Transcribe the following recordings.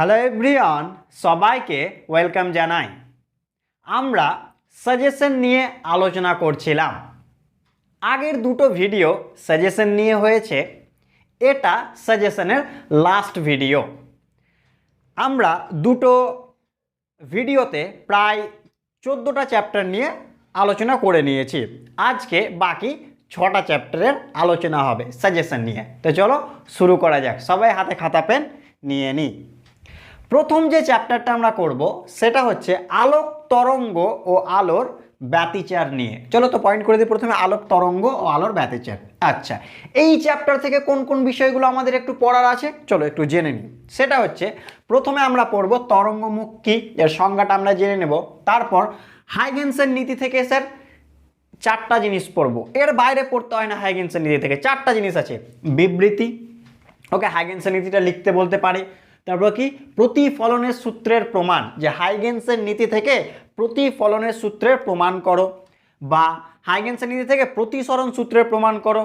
Hello everyone, সবাইকে welcome জানাই। আমরা সাজেশন নিয়ে আলোচনা করছিলাম। আগের দুটো ভিডিও সাজেশন নিয়ে হয়েছে, এটা সাজেশনের লাস্ট ভিডিও। আমরা দুটো ভিডিওতে প্রায় 14টা চ্যাপ্টার নিয়ে আলোচনা করে নিয়েছি। আজকে বাকি 6টা চ্যাপ্টারের আলোচনা হবে সাজেশন নিয়ে। তো চলো শুরু করা যাক। সবাই হাতে খাতা পেন নিয়ে নিই। প্রথম যে চ্যাপ্টারটা আমরা করব সেটা হচ্ছে আলোক তরঙ্গ ও আলোর ব্যতিচার নিয়ে। চলো তো পয়েন্ট করে দিই প্রথমে আলোক তরঙ্গ ও আলোর ব্যতিচার। আচ্ছা, এই চ্যাপ্টার থেকে কোন কোন বিষয়গুলো আমাদের একটু পড়ার আছে চলো একটু জেনে নিই। সেটা হচ্ছে প্রথমে আমরা পড়ব তরঙ্গমুখ কী, এর সংজ্ঞাটা আমরা জেনে নেব। তারপর হাইগেন্সের নীতি থেকে স্যার 4টা জিনিস পড়ব, এর বাইরে পড়তে হয় না। হাইগেন্সের নীতি থেকে 4টা জিনিস আছে। বিবৃতি, ওকে, হাইগেন্সের নীতিটা লিখতে বলতে পারে। তারপর কি প্রতিফলনের সূত্রের প্রমাণ, যে হাইগেন্সের নীতি থেকে প্রতিফলনের সূত্রের প্রমাণ করো, বা হাইগেন্সের নীতি থেকে প্রতিসরণ সূত্রের প্রমাণ করো।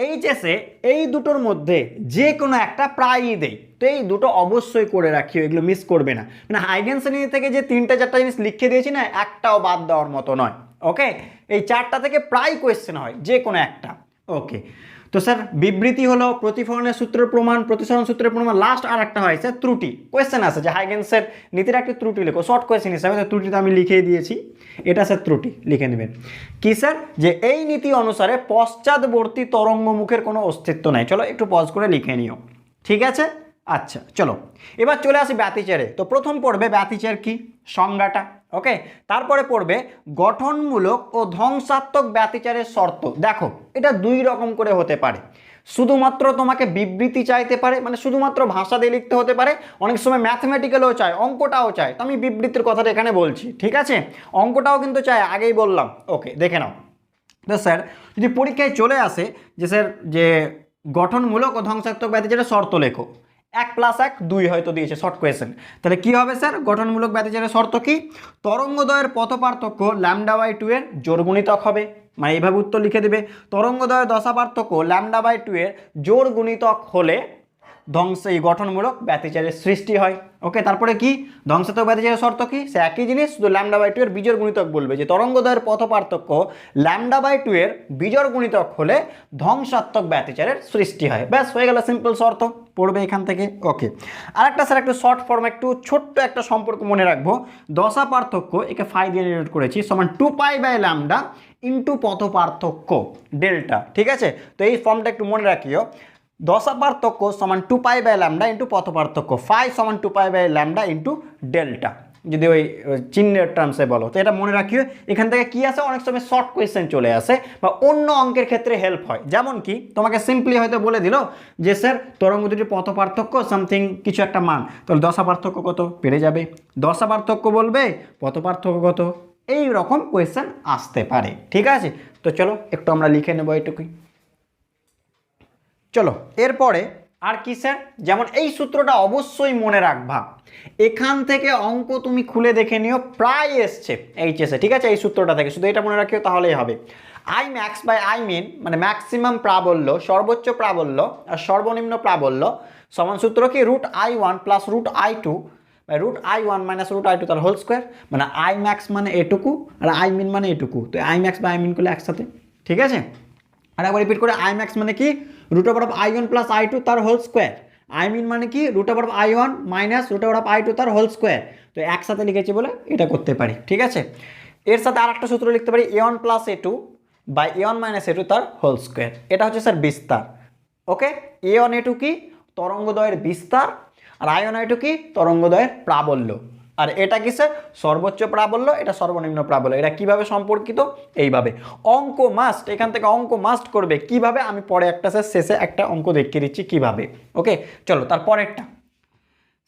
এইচএসে এই দুটোর মধ্যে যে কোনো একটা প্রায়ই দেই, তো এই দুটো অবশ্যই করে রাখিও, এগুলো মিস করবে না। মানে হাইগেন্সের নীতি থেকে যে 3-4টা জিনিস লিখে দিয়েছি না, একটাও বাদ দেওয়ার মতো নয়। ওকে, এই 4টা থেকে প্রায় কোয়েশ্চেন হয়, যে কোনো একটা। ওকে, তো স্যার বিবৃতি হলো প্রতিফলনের সূত্রের প্রমাণ, প্রতিসরণ সূত্রের প্রমাণ। লাস্ট আর একটা হয় স্যার ত্রুটি। কোয়েশ্চেন আছে যে হাইগেন্সের নীতির একটা ত্রুটি লেখো, শর্ট কোয়েশ্চেন হিসাবে। তো ত্রুটি তো আমি লিখেই দিয়েছি, এটা স্যার ত্রুটি লিখে নেবেন। কি স্যার, যে এই নীতি অনুসারে পশ্চাৎবর্তী তরঙ্গমুখের কোনো অস্তিত্ব নাই। চলো একটু পজ করে লিখে নিও, ঠিক আছে। আচ্ছা চলো এবার চলে আসি ব্যতিচারে। তো প্রথম পড়বে ব্যতিচার কি, সংজ্ঞাটা। ওকে, তারপরে পড়বে গঠনমূলক ও ধ্বংসাত্মক ব্যতিচারের শর্ত। দেখো এটা 2 রকম করে হতে পারে। শুধুমাত্র তোমাকে বিবৃতি চাইতে পারে, মানে শুধুমাত্র ভাষা দিয়ে লিখতে হতে পারে। অনেক সময় ম্যাথমেটিক্যালও চায়, অঙ্কটাও চায়। তো আমি বিবৃতির কথাটা এখানে বলছি, ঠিক আছে। অঙ্কটাও কিন্তু চায়, আগেই বললাম। ওকে, দেখে নাও। তো স্যার যদি পরীক্ষায় চলে আসে যে স্যার যে গঠনমূলক ও ধ্বংসাত্মক ব্যতিচারের শর্ত লেখো, 1+1 2 হয়তো দিয়েছে, শর্ট কোয়েশ্চেন। তাহলে কি হবে স্যার, গঠনমূলক ব্যতিচারের শর্ত কি, তরঙ্গদ্বয়ের পথ পার্থক্য λ/2 এর জোড় গুণিতক হবে। মানে এইভাবে উত্তর লিখে দেবে, তরঙ্গদ্বয়ের দশা পার্থক্য λ/2 এর জোড় গুণিতক হলে এই গঠনমূলক ব্যতিচারের সৃষ্টি হয়। ওকে, তারপরে কি ধ্বংসাত্মক ব্যতিচারের শর্ত কি, সে একই জিনিস, শুধু λ/2 এর বিজোড় গুণিতক বলবে, যে তরঙ্গদ্বয়ের পথ পার্থক্য λ/2 এর বিজোড় গুণিতক হলে ধ্বংসাত্মক ব্যতিচারের সৃষ্টি হয়। ব্যাস হয়ে গেল, সিম্পল শর্ত পড়বে এখান থেকে। ওকে, আরেকটা স্যার একটু শর্ট ফর্ম, একটু ছোট্ট একটা সম্পর্ক মনে রাখবো। দশা পার্থক্য, একে ফাই দিয়ে ডিনোট করেছি, সমান 2π/λ ইন্টু পথ পার্থক্য ডেল্টা, ঠিক আছে। তো এই ফর্মটা একটু মনে রাখিও। দশা পার্থক্য সমান 2π/λ ইন্টু পথ পার্থক্য, ফাই সমান 2π/λ ইন্টু ডেল্টা, যদি ওই চিহ্নের টার্মসে বলো। তো এটা মনে রাখিও। এখান থেকে কি আসে, অনেক সময় শর্ট কোয়েশ্চেন চলে আসে, বা অন্য অঙ্কের ক্ষেত্রে হেল্প হয়। যেমন কি তোমাকে সিম্পলি হয়তো বলে দিল যে স্যার তরঙ্গ দুটির পথ পার্থক্য সামথিং কিছু একটা মান, তাহলে দশা পার্থক্য কত পেরে যাবে, দশা পার্থক্য বলবে, পথ পার্থক্য কত, এই রকম কোয়েশ্চেন আসতে পারে, ঠিক আছে। তো চলো একটু আমরা লিখে নেবো এইটুকুই। চলো এরপরে আর কি স্যার, যেমন এই সূত্রটা অবশ্যই মনে রাখবা। এখান থেকে অঙ্ক তুমি খুলে দেখে নিও, প্রায় এসছে এইচএসে, ঠিক আছে। এই সূত্রটা থেকে শুধু এটা মনে রাখিও, তাহলেই হবে। I max by I min, মানে ম্যাক্সিমাম প্রাবল্য, সর্বোচ্চ প্রাবল্য আর সর্বনিম্ন প্রাবল্য সমান সূত্র কি, √I1 plus √I2 by √I1 minus √I2 তার হোল স্কোয়ার। মানে আই ম্যাক্স মানে এটুকু আর আই মিন মানে এটুকু, তো I max by I min করলে একসাথে, ঠিক আছে। আর একবার রিপিট করে, আই ম্যাক্স মানে কি √I1 প্লাস I2 তার হোল স্কোয়ার, আই মিন মানে কি √I1 মাইনাস √I2 তার হোল স্কোয়ার। তো একসাথে লিখেছি বলে এটা করতে পারি, ঠিক আছে। এর সাথে আর একটা সূত্র লিখতে পারি, A1 plus A2 by A1 minus A2 তার হোল স্কোয়ার। এটা হচ্ছে স্যার বিস্তার। ওকে, A1 A2 কি তরঙ্গদ্বয়ের বিস্তার, আর I1 I2 কি তরঙ্গদ্বয়ের প্রাবল্য, আর এটা কি স্যার সর্বোচ্চ প্রাবল্য, এটা সর্বনিম্ন প্রাবল্য। এটা কিভাবে সম্পর্কিত, এইভাবে। অঙ্ক মাস্ট, এখান থেকে অঙ্ক মাস্ট করবে। কিভাবে আমি পরে একটা স্যার শেষে একটা অঙ্ক দেখিয়ে দিচ্ছি কিভাবে। ওকে চলো তারপরেরটা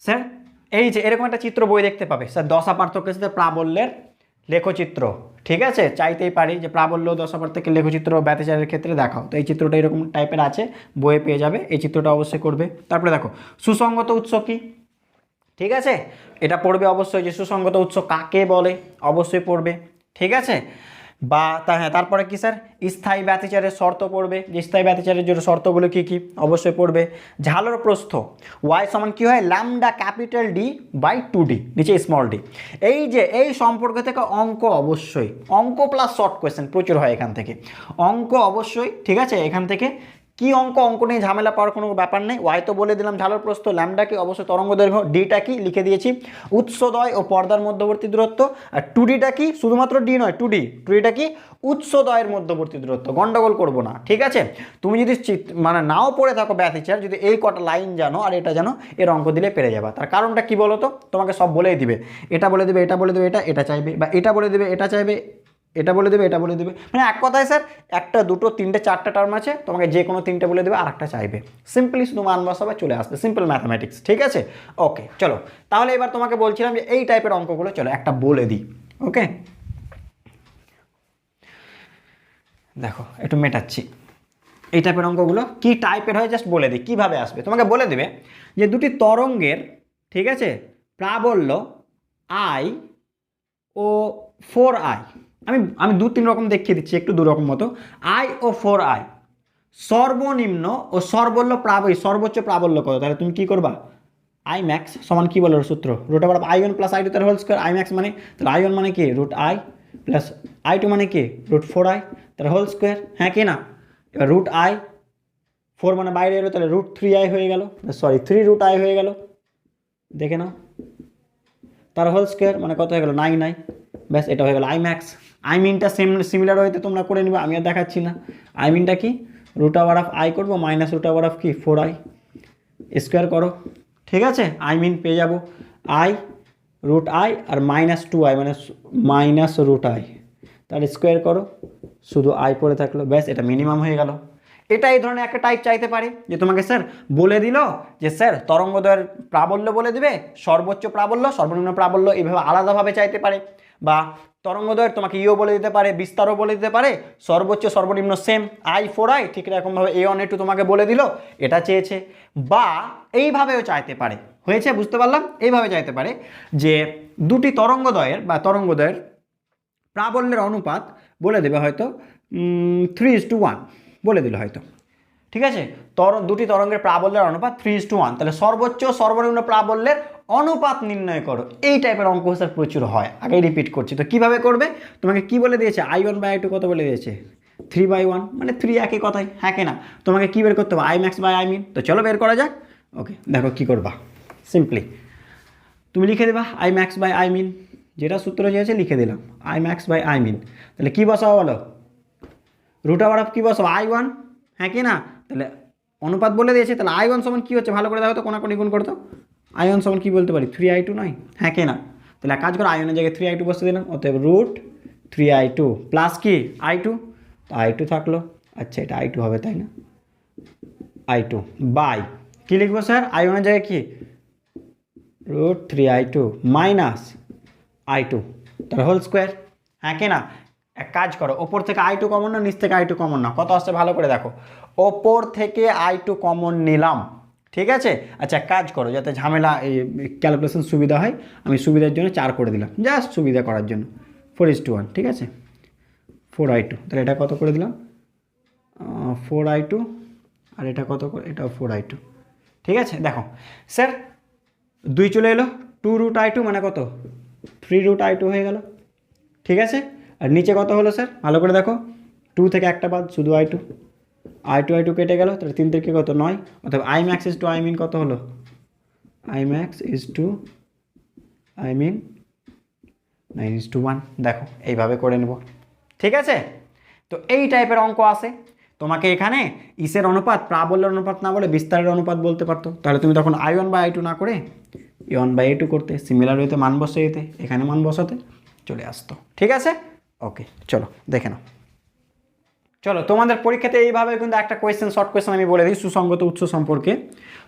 স্যার, এই যে এরকম একটা চিত্র বই দেখতে পাবে স্যার, দশা পার্থক্যের সাথে প্রাবল্যের লেখচিত্র, ঠিক আছে। চাইতেই পারি যে প্রাবল্য দশা পার্থক্যের লেখচিত্র ব্যতিচারের ক্ষেত্রে দেখাও, তো এই চিত্রটা এরকম টাইপের আছে, বইয়ে পেয়ে যাবে। এই চিত্রটা অবশ্যই করবে। তারপরে দেখো সুসঙ্গত উৎস কি, ঠিক আছে, এটা পড়বে অবশ্যই, যে সুসঙ্গত উৎস কাকে বলে অবশ্যই পড়বে, ঠিক আছে। বা হ্যাঁ তারপরে কি স্যার স্থায়ী ব্যতিচারের শর্ত পড়বে, যে স্থায়ী ব্যতিচারের জন্য শর্তগুলো কি কি অবশ্যই পড়বে। ঝালর প্রস্থ ওয়াই সমান কি হয় lambda capital D by 2d নিচে স্মল ডি। এই যে এই সম্পর্ক থেকে অঙ্ক অবশ্যই, অঙ্ক প্লাস শর্ট কোয়েশ্চেন প্রচুর হয় এখান থেকে, অঙ্ক অবশ্যই। ঠিক আছে, এখান থেকে কি অঙ্ক, অঙ্ক নিয়ে ঝামেলা পাওয়ার কোনো ব্যাপার নেই। ওয়াই তো বলে দিলাম ঝালর প্রস্থ, ল্যামডা কি অবশ্যই তরঙ্গ দৈর্ঘ্য, ডিটা কি লিখে দিয়েছি উৎসদয় ও পর্দার মধ্যবর্তী দূরত্ব, আর 2dটা কি শুধুমাত্র ডি নয় 2dটা কি উৎসদয়ের মধ্যবর্তী দূরত্ব। গন্ডগোল করবো না, ঠিক আছে। তুমি যদি মানে নাও পড়ে থাকো ব্যতিচার, যদি এই কটা লাইন জানো আর এটা জানো, এর অঙ্ক দিলে পেরে যাবা। তার কারণটা কি বলো তো, তোমাকে সব বলেই দিবে, এটা বলে দেবে, এটা বলে দেবে, এটা চাইবে, বা এটা বলে দেবে, এটা চাইবে, এটা বলে দেবে, এটা বলে দেবে, মানে এক কথায় স্যার একটা দুটো তিনটে চারটা টার্ম আছে, তোমাকে যে কোনো তিনটে বলে দেবে আর একটা চাইবে, সিম্পলি শুধু মান বসাবে চলে আসবে, সিম্পল ম্যাথামেটিক্স। ঠিক আছে, ওকে চলো তাহলে এবার তোমাকে বলছিলাম যে এই টাইপের অঙ্কগুলো চলো একটা বলে দিই। ওকে দেখো একটু মেটাচ্ছি, এই টাইপের অঙ্কগুলো কি টাইপের হয় জাস্ট বলে দিই কীভাবে আসবে। তোমাকে বলে দেবে যে দুটি তরঙ্গের, ঠিক আছে, প্রাবল্য আই ও 4i, আমি দু তিন রকম দেখিয়ে দিচ্ছি, একটু দু রকম মতো। আই ও 4i সর্বনিম্ন ও সর্বোচ্চ প্রাবল্য কত, তাহলে তুমি কি করবা, আই ম্যাক্স সমান কি বলো সূত্র, root over i1 plus i2 তার হোল স্কোয়ার, আই ম্যাক্স মানে তাহলে i1 মানে কি রুট আই প্লাস i2 মানে কি রুট 4i তার হোল স্কোয়ার, হ্যাঁ কি না। এবার রুট আই 4 মানে বাইরে এলো, তাহলে রুট 3i হয়ে গেল, সরি 3 রুট i হয়ে গেল, দেখে নাও, তার হোল স্কোয়ার মানে কত হয়ে গেল 9i, ব্যাস এটা হয়ে গেল আই ম্যাক্স। আই মিনটা সিমিলার হইতে তোমরা করে নিবে, আমি আর দেখাচ্ছি না। আই মিনটা কি রুট ওভার অফ আই করবো মাইনাস রুট ওভার অফ কি 4i স্কোয়ার করো, ঠিক আছে। আই মিন পেয়ে যাবো I root I R minus 2i মানে মাইনাস রুট আই, তার স্কোয়ার করো, শুধু আই পড়ে থাকলো, ব্যাস এটা মিনিমাম হয়ে গেল। এটা এই ধরনের একটা টাইপ চাইতে পারে যে তোমাকে স্যার বলে দিল যে স্যার তরঙ্গদয়ের প্রাবল্য বলে দিবে, সর্বোচ্চ প্রাবল্য সর্বনিম্ন প্রাবল্য এইভাবে আলাদাভাবে চাইতে পারে, বা তরঙ্গদয়ের তোমাকে ইও বলে দিতে পারে, বিস্তারও বলে দিতে পারে, সর্বোচ্চ সর্বনিম্ন সেম আই 4i, ঠিক এরকমভাবে a1 a2 তোমাকে বলে দিল, এটা চেয়েছে। বা এইভাবেও চাইতে পারে, হয়েছে বুঝতে পারলাম, এইভাবে চাইতে পারে যে দুটি তরঙ্গদয়ের প্রাবল্যের অনুপাত বলে দেবে হয়তো 3:1 বলে দিল হয়তো, ঠিক আছে। দুটি তরঙ্গের প্রাবল্যের অনুপাত 3:1, তাহলে সর্বোচ্চ সর্বনিম্ন প্রাবল্যের অনুপাত নির্ণয় করো। এই টাইপের অঙ্ক স্যার প্রচুর হয়, আগেই রিপিট করছি। তো কিভাবে করবে, তোমাকে কি বলে দিয়েছে i1 বাই i2 কত বলে দিয়েছে 3/1, মানে 3 একই কথাই, হ্যাঁ কি না। তোমাকে কি বের করতে হবে I max by I min, তো চলো বের করা যাক। ওকে দেখো কি করবা, সিম্পলি তুমি লিখে দেবা I max by I min, যেটা সূত্র চেয়েছে লিখে দিলাম I max by I min. তাহলে কী বসাবো বলো, রুট ওভার অফ কী বসাবো i1, হ্যাঁ কি না। তাহলে অনুপাত বলে দিয়েছে, তাহলে i1 সমান কী হচ্ছে ভালো করে দেখো তো, কোনাকুনি গুণ করতো, i1 সমান কী বলতে পারি 3i2 নয়, হ্যাঁ কি না। তাহলে কাজ করো i1 এর জায়গায় 3i2 বসতে দিলাম, অতএব রুট 3i2 প্লাস কি i2, তো i2 থাকলো, আচ্ছা এটা i2 হবে তাই না, i2 বাই কী লিখবো স্যার i1 এর জায়গায় কি রুট 3i2 মাইনাস i2 তার হোল স্কোয়ার, হ্যাঁ কি না। এক কাজ করো, ওপর থেকে i2 কমন না, নিচ থেকে i2 কমন না, কত আসছে ভালো করে দেখো, ওপর থেকে i2 কমন নিলাম, ঠিক আছে। আচ্ছা এক কাজ করো, যাতে ঝামেলা ক্যালকুলেশন সুবিধা হয়, আমি সুবিধার জন্য 4 করে দিলাম, জাস্ট সুবিধা করার জন্য, 4:1, ঠিক আছে। 4i2, তাহলে এটা কত করে দিলাম 4i2, আর এটা কত করে, এটা 4i2, ঠিক আছে। দেখো স্যার 2 চলে এলো, 2 রুট i2 মানে কত 3 রুট i2 হয়ে গেল, ঠিক আছে। আর নিচে কত হলো স্যার ভালো করে দেখো, 2 থেকে একটা বাদ, শুধু i2 কেটে গেল, তাহলে 3 থেকে কত 9, অর্থাৎ i max is to i min কত হলো, i max is to i min 9:1। দেখো এইভাবে করে নেব, ঠিক আছে। তো এই টাইপের অঙ্ক আসে, তোমাকে এখানে ইসের অনুপাত প্রাবল্যের অনুপাত না বলে বিস্তারের অনুপাত বলতে পারতো, তাহলে তুমি তখন i1 বাই i2 না করে a1 বাই a2 করতে, সিমিলার হইতে মান বসে দিতে, এখানে মান বসাতে চলে আসতো, ঠিক আছে। ওকে চলো দেখে নাও, চলো তোমাদের পরীক্ষাতে এইভাবে কিন্তু একটা কোয়েশ্চেন, শর্ট কোয়েশ্চেন আমি বলে দিই সুসঙ্গত উৎস সম্পর্কে।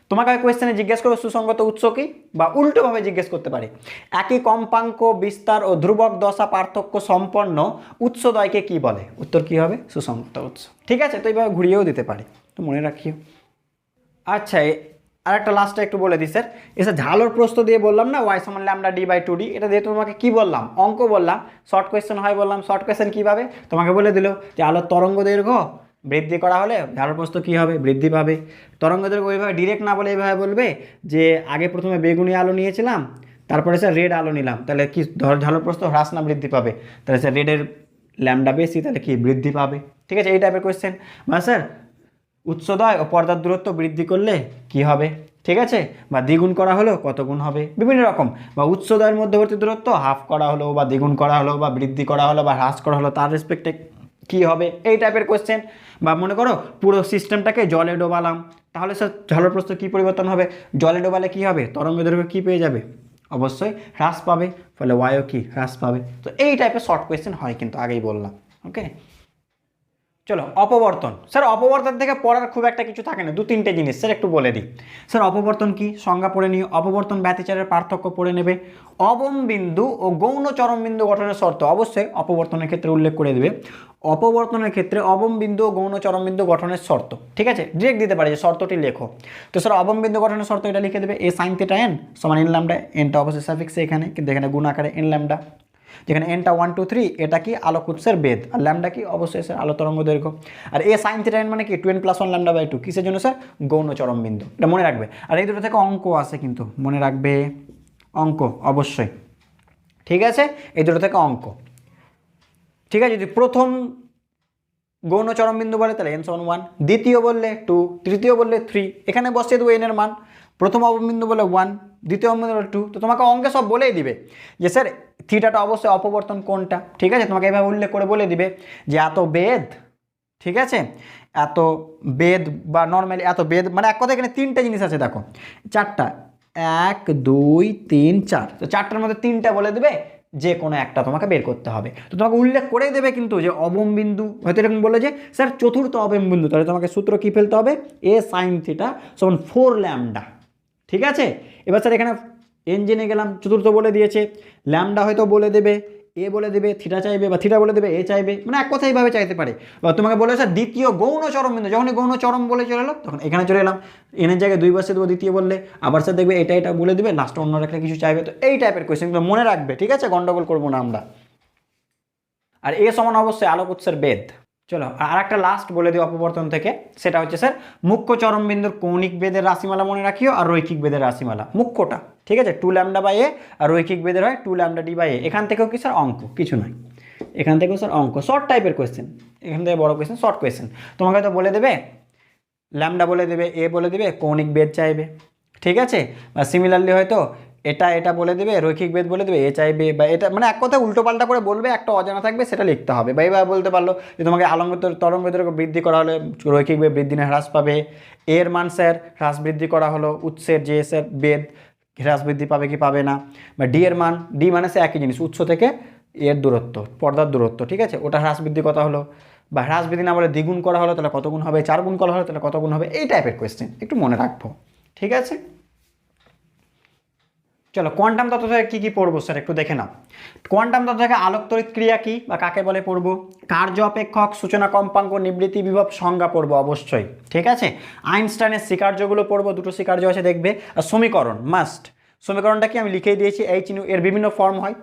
তোমাকে কোয়েশ্চেনে জিজ্ঞেস করো সুসঙ্গত উৎস কি, বা উল্টোভাবে জিজ্ঞেস করতে পারে একই কম্পাঙ্ক বিস্তার ও ধ্রুবক দশা পার্থক্য সম্পন্ন উৎসদ্বয়কে কি বলে, উত্তর কি হবে সুসঙ্গত উৎস, ঠিক আছে। তো এইভাবে ঘুরিয়েও দিতে পারে, তো মনে রাখিও। আচ্ছা আর একটা লাস্টে একটু বলে দিই স্যার, এসে ঝালোর প্রস্থ দিয়ে বললাম না ওয়াই সমান lambda D by two D, এটা দিয়ে তোমাকে কি বললাম, অঙ্ক বললাম, শর্ট কোয়েশ্চেন হয় বললাম। শর্ট কোয়েশ্চেন কীভাবে তোমাকে বলে দিল যে আলোর তরঙ্গ দৈর্ঘ্য বৃদ্ধি করা হলে ঝালোর প্রস্থ কী হবে, বৃদ্ধি পাবে। তরঙ্গ দৈর্ঘ্য ওইভাবে ডিরেক্ট না বলে এইভাবে বলবে যে আগে প্রথমে বেগুনি আলো নিয়েছিলাম, তারপরে স্যার রেড আলো নিলাম, তাহলে কি ঝালোর প্রস্থ হ্রাস না বৃদ্ধি পাবে? তাহলে স্যার রেডের ল্যামডা বেশি, তাহলে কি বৃদ্ধি পাবে। ঠিক আছে, এই টাইপের কোয়েশ্চেন। বা স্যার উৎসদয় ও পর্দার দূরত্ব বৃদ্ধি করলে কি হবে, ঠিক আছে, বা দ্বিগুণ করা হলো কত গুণ হবে, বিভিন্ন রকম। বা উৎসদয়ের মধ্যবর্তী দূরত্ব হাফ করা হলো বা দ্বিগুণ করা হলো বা বৃদ্ধি করা হলো বা হ্রাস করা হলো, তার রেসপেক্টে কি হবে, এই টাইপের কোয়েশ্চেন। বা মনে করো পুরো সিস্টেমটাকে জলে ডোবালাম, তাহলে স্যার ঝালোর প্রস্থ কী পরিবর্তন হবে, জলে ডোবালে কী হবে, তরঙ্গ দৈর্ঘ্য কী পেয়ে যাবে, অবশ্যই হ্রাস পাবে, ফলে ওয়াইও কি হ্রাস পাবে। তো এই টাইপের শর্ট কোয়েশ্চেন হয় কিন্তু, আগেই বললাম। ওকে, চলো অপবর্তন। স্যার অপবর্তন থেকে পড়ার খুব একটা কিছু থাকে না, দু তিনটে জিনিস স্যার একটু বলে দিই। স্যার অপবর্তন কি, সংজ্ঞা পড়ে নিয়ে, অপবর্তন ব্যতিচারের পার্থক্য পড়ে নেবে, অবম বিন্দু ও গৌণ চরম বিন্দু গঠনের শর্ত অবশ্যই অপবর্তনের ক্ষেত্রে উল্লেখ করে দেবে। অপবর্তনের ক্ষেত্রে অবম বিন্দু ও গৌণ চরম বিন্দু গঠনের শর্ত, ঠিক আছে, ডিরেক্ট দিতে পারে যে শর্তটি লেখো। তো স্যার অবম বিন্দু গঠনের শর্ত এটা লিখে দেবে, এ সাইন থিটা এন সমান এন ল্যামডা, এনটা অবশ্যই সাফিক্সে এখানে, কিন্তু এখানে গুণ আকারে এন ল্যামডা, যেখানে এনটা 1 2 3 এটা কি আলোক উৎসের বেদ, আর ল্যামডা কি অবশ্যই স্যার আলো তরঙ্গ দৈর্ঘ্য। আর এ সাইন থিটা এন মানে কি 2n + 1 ল্যামডা বাই 2, কিসের জন্য স্যার, গৌণ চরম বিন্দু, এটা মনে রাখবে। আর এই দুটো থেকে অঙ্ক আছে কিন্তু মনে রাখবে, অঙ্ক অবশ্যই, ঠিক আছে, এই দুটো থেকে অঙ্ক। ঠিক আছে, যদি প্রথম গৌণ চরম বিন্দু বলে তাহলে n সমান 1, দ্বিতীয় বললে 2, তৃতীয় বললে 3, এখানে বসিয়ে দেবো n এর মান। প্রথম অববিন্দু বলে 1, দ্বিতীয় অববিন্দু বলে 2, তো তোমাকে অঙ্কে সব বলেই দিবে যে স্যার থিটাটা অবশ্যই অপবর্তন কোণটা, ঠিক আছে, তোমাকে এভাবে উল্লেখ করে বলে দিবে যে এত বেদ, ঠিক আছে, এত বেদ বা নর্মালি এত বেদ, মানে এক কথা এখানে তিনটে জিনিস আছে দেখো, চারটা, 1 2 3 4, তো চারটার মধ্যে তিনটা বলে দেবে, যে কোনো একটা তোমাকে বের করতে হবে। তো তোমাকে উল্লেখ করেই দেবে কিন্তু যে অবম বিন্দু, হয়তো এরকম বলে যে স্যার চতুর্থ অবম বিন্দু, তাহলে তোমাকে সূত্র কী ফেলতে হবে, এ সাইন থিটা সমান 4 ল্যামডা, ঠিক আছে। এবার স্যার এখানে এন জেনে গেলাম, চতুর্থ বলে দিয়েছে, ল্যামডা হয়তো বলে দেবে, এ বলে দেবে থিটা চাইবে, বা থিটা বলে দেবে এ চাইবে, মানে এক কথা এইভাবে চাইতে পারে। বা তোমাকে বলে স্যার দ্বিতীয় গৌণ চরম বিন্দু, যখনই গৌণ চরম বলে চলে এলো তখন এখানে চলে এলাম, এনের জায়গায় 2 বসে দেবো দ্বিতীয় বললে, আবার স্যার দেখবে এটা এটা বলে দেবে, লাস্টে অন্য একটা কিছু চাইবে। তো এই টাইপের কোয়েশ্চেনগুলো মনে রাখবে, ঠিক আছে, গন্ডগোল করবো না আমরা। আর এ সমান অবশ্যই আলোক উৎসের বেদ। চলো আর একটা লাস্ট বলে দিই অপবর্তন থেকে, সেটা হচ্ছে স্যার মুখ্য চরম বিন্দুর কৌণিক বেদের রাশিমালা মনে রাখিও, আর রৈখিক বেদের রাশিমালা, মুখ্যটা, ঠিক আছে, 2 ল্যামডা বাই এ, আর রৈখিক বেদের হয় 2 ল্যামডা ডি বাই এ। এখান থেকেও কি স্যার অঙ্ক, কিছু নয়, এখান থেকেও স্যার অঙ্ক, শর্ট টাইপের কোয়েশ্চেন, এখান থেকে বড় কোয়েশ্চেন, শর্ট কোয়েশ্চেন। তোমাকে হয়তো বলে দেবে ল্যামডা বলে দেবে, এ বলে দেবে, কৌণিক বেদ চাইবে, ঠিক আছে, বা সিমিলারলি হয়তো এটা এটা বলে দেবে, রৈখিক বেদ বলে দেবে, এ চাইবে, বা এটা মানে এক কথা উল্টো পাল্টা করে বলবে, একটা অজানা থাকবে সেটা লিখতে হবে। বা এবার বলতে পারলো যে তোমাকে তরঙ্গ দৈর্ঘ্য বৃদ্ধি করা হলে রৈখিক বেদ বৃদ্ধি না হ্রাস পাবে, এর মান স্যার হ্রাস বৃদ্ধি করা হলো, উৎসের যে স্যার বেদ হ্রাস বৃদ্ধি পাবে কি পাবে না, বা ডি এর মান, ডি মানে সে একই জিনিস, উৎস থেকে এর দূরত্ব, পর্দার দূরত্ব, ঠিক আছে, ওটা হ্রাস বৃদ্ধি কথা হলো, বা হ্রাস বৃদ্ধি না বলে দ্বিগুণ করা হলো তাহলে কত গুণ হবে, 4 গুণ করা হলো তাহলে কত গুণ হবে, এই টাইপের কোয়েশ্চেন একটু মনে রাখবো, ঠিক আছে। চলো কোয়ান্টাম তত্ত্ব থেকে কী কী পড়বো স্যার একটু দেখে নাও। কোয়ান্টাম তত্ত্ব থেকে আলোক তড়িৎ ক্রিয়া কী বা কাকে বলে পড়বো, কার্য অপেক্ষক, সূচনা কম্পাঙ্ক, নিবৃত্তি বিভব সংজ্ঞা পড়বো অবশ্যই, ঠিক আছে। আইনস্টাইনের স্বীকার্যগুলো পড়বো, দুটো স্বীকার্য আছে দেখবে, আর সমীকরণ মাস্ট। সমীকরণটা কি আমি লিখেই দিয়েছি, এইচ নিউ, এর বিভিন্ন ফর্ম হয়,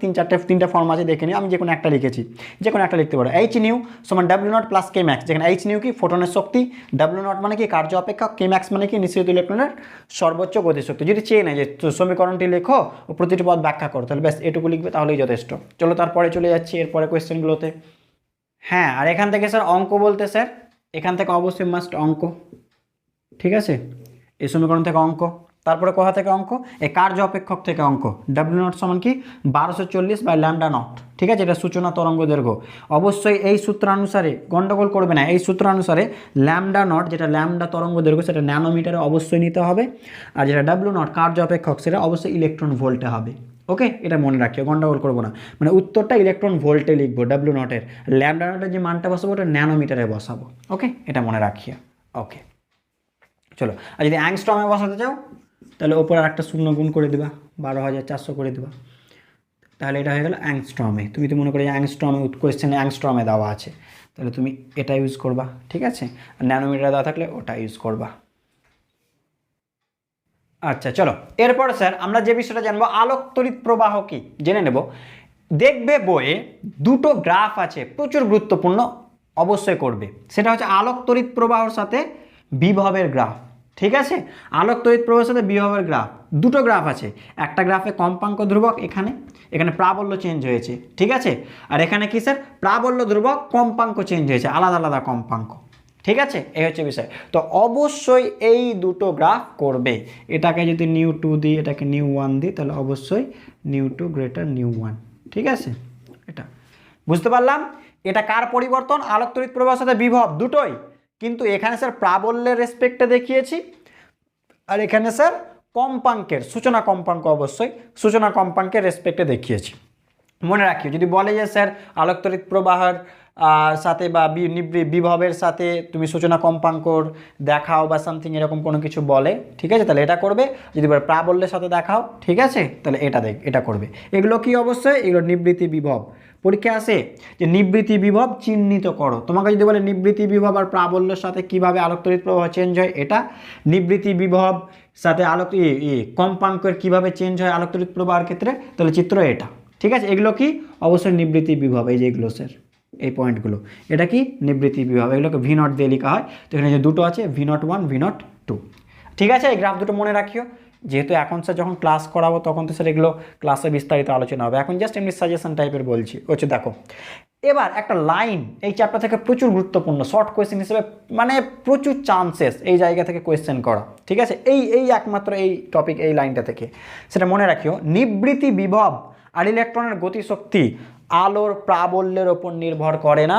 তিনটা ফর্ম আছে দেখে নিও, আমি যে কোনো একটা লিখেছি, যে কোনো একটা লিখতে পারো। এইচ নিউ সমান W not plus K max, যেখানে এইচ নিউ কি ফোটনের শক্তি, ডাব্লিউ নট মানে কি কার্য অপেক্ষক, কে ম্যাক্স মানে কি নিঃসৃত ইলেকট্রনের সর্বোচ্চ গতিশক্তি। যদি চেয়ে নেয় যে সমীকরণটি লেখো ও প্রতিটি পদ ব্যাখ্যা করো, তাহলে ব্যাস এটুকু লিখবে, তাহলেই যথেষ্ট। চলো তারপরে চলে যাচ্ছি এরপরে কোয়েশ্চেনগুলোতে। হ্যাঁ, আর এখান থেকে স্যার অঙ্ক বলতে স্যার এখান থেকে অবশ্যই মাস্ট অঙ্ক, ঠিক আছে, এই সমীকরণ থেকে অঙ্ক, তারপরে কোথা থেকে অঙ্ক, এই কার্য অপেক্ষক থেকে অঙ্ক, ডাব্লিউ নট সমান কি 1240 বাই ল্যামডা নট, ঠিক আছে, এটা সূচনা তরঙ্গ দৈর্ঘ্য। অবশ্যই এই সূত্রানুসারে গন্ডগোল করবে না, এই সূত্রানুসারে ল্যামডা নট যেটা ল্যামডা তরঙ্গ দৈর্ঘ্য সেটা ন্যানোমিটারে অবশ্যই নিতে হবে, আর যেটা ডাব্লিউ নট কার্য অপেক্ষক সেটা অবশ্যই ইলেকট্রন ভোল্টে হবে। ওকে, এটা মনে রাখিও, গন্ডগোল করবো না, মানে উত্তরটা ইলেকট্রন ভোল্টে লিখবো ডাব্লিউ নটের, ল্যামডা নটের যে মানটা বসাবো ওটা ন্যানোমিটারে বসাবো। ওকে, এটা মনে রাখিও। ওকে চলো, আর যদি অ্যাংস্ট্রমে বসাতে চাও তাহলে ওপর আর একটা শূন্য গুণ করে দেবা, 12,400 করে দেবা, তাহলে এটা হয়ে গেল অ্যাংস্ট্রমে। তুমি তো মনে করো অ্যাংস্ট্রমে কোয়েশ্চেনে অ্যাংস্ট্রমে দেওয়া আছে, তাহলে তুমি এটা ইউজ করবা, ঠিক আছে, আর ন্যানোমিটার দেওয়া থাকলে ওটা ইউজ করবা। আচ্ছা চলো, এরপর স্যার আমরা যে বিষয়টা জানবো আলোক তড়িৎ প্রবাহ কি জেনে নেব। দেখবে বইয়ে দুটো গ্রাফ আছে প্রচুর গুরুত্বপূর্ণ, অবশ্যই করবে। সেটা হচ্ছে আলোক তড়িৎ প্রবাহের সাথে বিভবের গ্রাফ। ঠিক আছে, আলোক তড়িৎ প্রবাহের সাথে বিভবের গ্রাফ, দুটো গ্রাফ আছে। একটা গ্রাফে কম্পাঙ্ক ধ্রুবক, এখানে এখানে প্রাবল্য চেঞ্জ হয়েছে। ঠিক আছে, আর এখানে কি স্যার প্রাবল্য ধ্রুবক, কম্পাঙ্ক চেঞ্জ হয়েছে, আলাদা আলাদা কম্পাঙ্ক। ঠিক আছে, এই হচ্ছে বিষয়। তো অবশ্যই এই দুটো গ্রাফ করবে। এটাকে যদি নিউ টু দিই, এটাকে নিউ ওয়ান দিই, তাহলে অবশ্যই nu two greater nu one. ঠিক আছে, এটা বুঝতে পারলাম। এটা কার পরিবর্তন? আলোক তড়িৎ প্রবাহের সাথে বিভব দুটোই, কিন্তু এখানে স্যার প্রাবল্যের রেসপেক্টে দেখিয়েছি, আর এখানে স্যার কম্পাঙ্কের সূচনা কম্পাঙ্ক, অবশ্যই সূচনা কম্পাঙ্কের রেসপেক্টে দেখিয়েছি। মনে রাখিও, যদি বলে যে স্যার আলোক তড়িৎ প্রবাহের সাথে বা বিভবের সাথে তুমি সূচনা কম্পাঙ্কর দেখাও বা সামথিং এরকম কোনো কিছু বলে, ঠিক আছে, তাহলে এটা করবে। যদি বলে প্রাবল্যের সাথে দেখাও, ঠিক আছে, তাহলে এটা করবে। এগুলো কি অবশ্যই, এগুলো নিবৃত্তি বিভব। পরীক্ষা আসে যে নিবৃত্তি বিভব চিহ্নিত করো। তোমাকে যদি বলে নিবৃত্তি বিভব আর প্রাবল্যের সাথে কিভাবে আলোক তড়িৎ প্রবাহ চেঞ্জ হয়, এটা নিবৃত্তি বিভব সাথে আলোক কম্পাঙ্কের কিভাবে চেঞ্জ হয় আলোক তড়িৎ প্রবাহের ক্ষেত্রে, তাহলে চিত্র এটা। ঠিক আছে, এগুলো কি অবশ্যই নিবৃত্তি বিভব। এই যে এগুলো স্যার, এই পয়েন্টগুলো, এটা কি নিবৃত্তি বিভব। এগুলোকে ভি নট দিয়ে লেখা হয়। তো এখানে যে দুটো আছে, V naught one, V naught two. ঠিক আছে, এই গ্রাফ দুটো মনে রাখিও। যেহেতু এখন স্যার যখন ক্লাস করাবো তখন তো স্যার এগুলো ক্লাসে বিস্তারিত আলোচনা হবে, এখন জাস্ট এমনি সাজেশন টাইপের বলছি। হচ্ছে দেখো, এবার একটা লাইন এই চ্যাপ্টার থেকে প্রচুর গুরুত্বপূর্ণ, শর্ট কোয়েশ্চেন হিসেবে, মানে প্রচুর চান্সেস এই জায়গা থেকে কোয়েশ্চেন করা। ঠিক আছে, এই একমাত্র এই টপিক, এই লাইনটা থেকে, সেটা মনে রাখিও। নিবৃত্তি বিভব আর ইলেকট্রনের গতিশক্তি আলোর প্রাবল্যের ওপর নির্ভর করে না,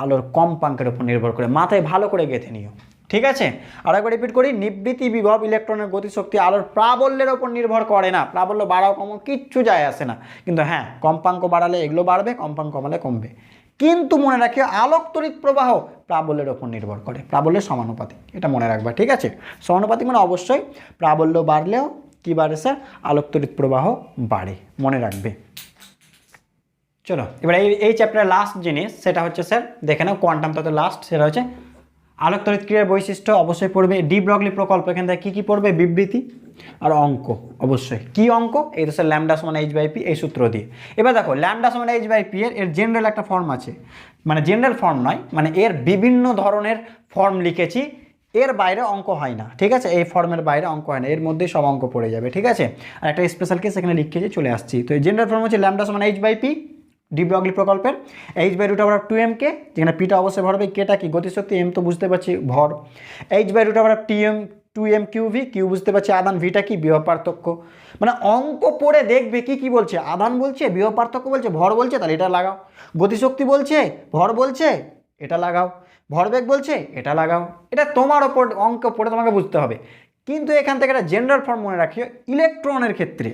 আলোর কম্পাঙ্কের ওপর নির্ভর করে। মাথায় ভালো করে গেঁথে নিও। ঠিক আছে, আর একবার রিপিট করি, নিবৃত্তি বিভব ইলেকট্রনের গতিশক্তি আলোর প্রাবল্যের ওপর নির্ভর করে না। প্রাবল্য বাড়াও কমও কিচ্ছু যায় আসে না, কিন্তু হ্যাঁ কম্পাঙ্ক বাড়ালে এগুলো বাড়বে, কম্পাঙ্ক কমালে কমবে। কিন্তু মনে রাখিও আলোক তড়িৎ প্রবাহ প্রাবল্যের ওপর নির্ভর করে, প্রাবল্যের সমানুপাতিক, এটা মনে রাখবা। ঠিক আছে, সমানুপাতিক মানে অবশ্যই প্রাবল্য বাড়লেও কী বাড়ে স্যার, আলোক তড়িৎ প্রবাহ বাড়ে, মনে রাখবে। চলো এবার এই চ্যাপ্টারের লাস্ট জিনিস, সেটা হচ্ছে স্যার দেখে নাও, কোয়ান্টাম তত্ত্বের লাস্ট, সেটা হচ্ছে আলোক তড়িৎ ক্রিয়ার বৈশিষ্ট্য। অবশ্যই পড়বে ডি ব্রগলি প্রকল্প, এখান থেকে কী কী পড়বে, বিবৃতি আর অঙ্ক। অবশ্যই কি অঙ্ক, এই তো স্যার ল্যামডা সমান এইচ বাই পি, এই সূত্র দিয়ে। এবার দেখো ল্যামডা সমান এইচ বাই পি এর জেনারেল একটা ফর্ম আছে, মানে জেনারেল ফর্ম নয়, মানে এর বিভিন্ন ধরনের ফর্ম লিখেছি, এর বাইরে অঙ্ক হয় না। ঠিক আছে, এই ফর্মের বাইরে অঙ্ক হয় না, এর মধ্যেই সব অঙ্ক পড়ে যাবে। ঠিক আছে, আর একটা স্পেশাল কেস এখানে লিখেছি, চলে আসছি। তো এই জেনারেল ফর্ম হচ্ছে ল্যামডা সমান H by P, de Broglie প্রকল্পের H by root over 2m কে, যেখানে পিটা অবশ্যই ভর হবে, কেটা কি গতিশক্তি, এম তো বুঝতে পারছি ভর, H by root over TM 2m Q Q বুঝতে পারছি আধান, ভিটা কি বিভব পার্থক্য। মানে অঙ্ক পড়ে দেখবে কি কি বলছে, আধান বলছে, বিভব পার্থক্য বলছে, ভর বলছে, তাহলে এটা লাগাও। গতিশক্তি বলছে, ভর বলছে, এটা লাগাও। ভরবেগ বলছে, এটা লাগাও। এটা তোমার ওপর অঙ্ক পড়ে তোমাকে বুঝতে হবে। কিন্তু এখান থেকে একটা জেনারেল ফর্ম মনে রাখিও, ইলেকট্রনের ক্ষেত্রে,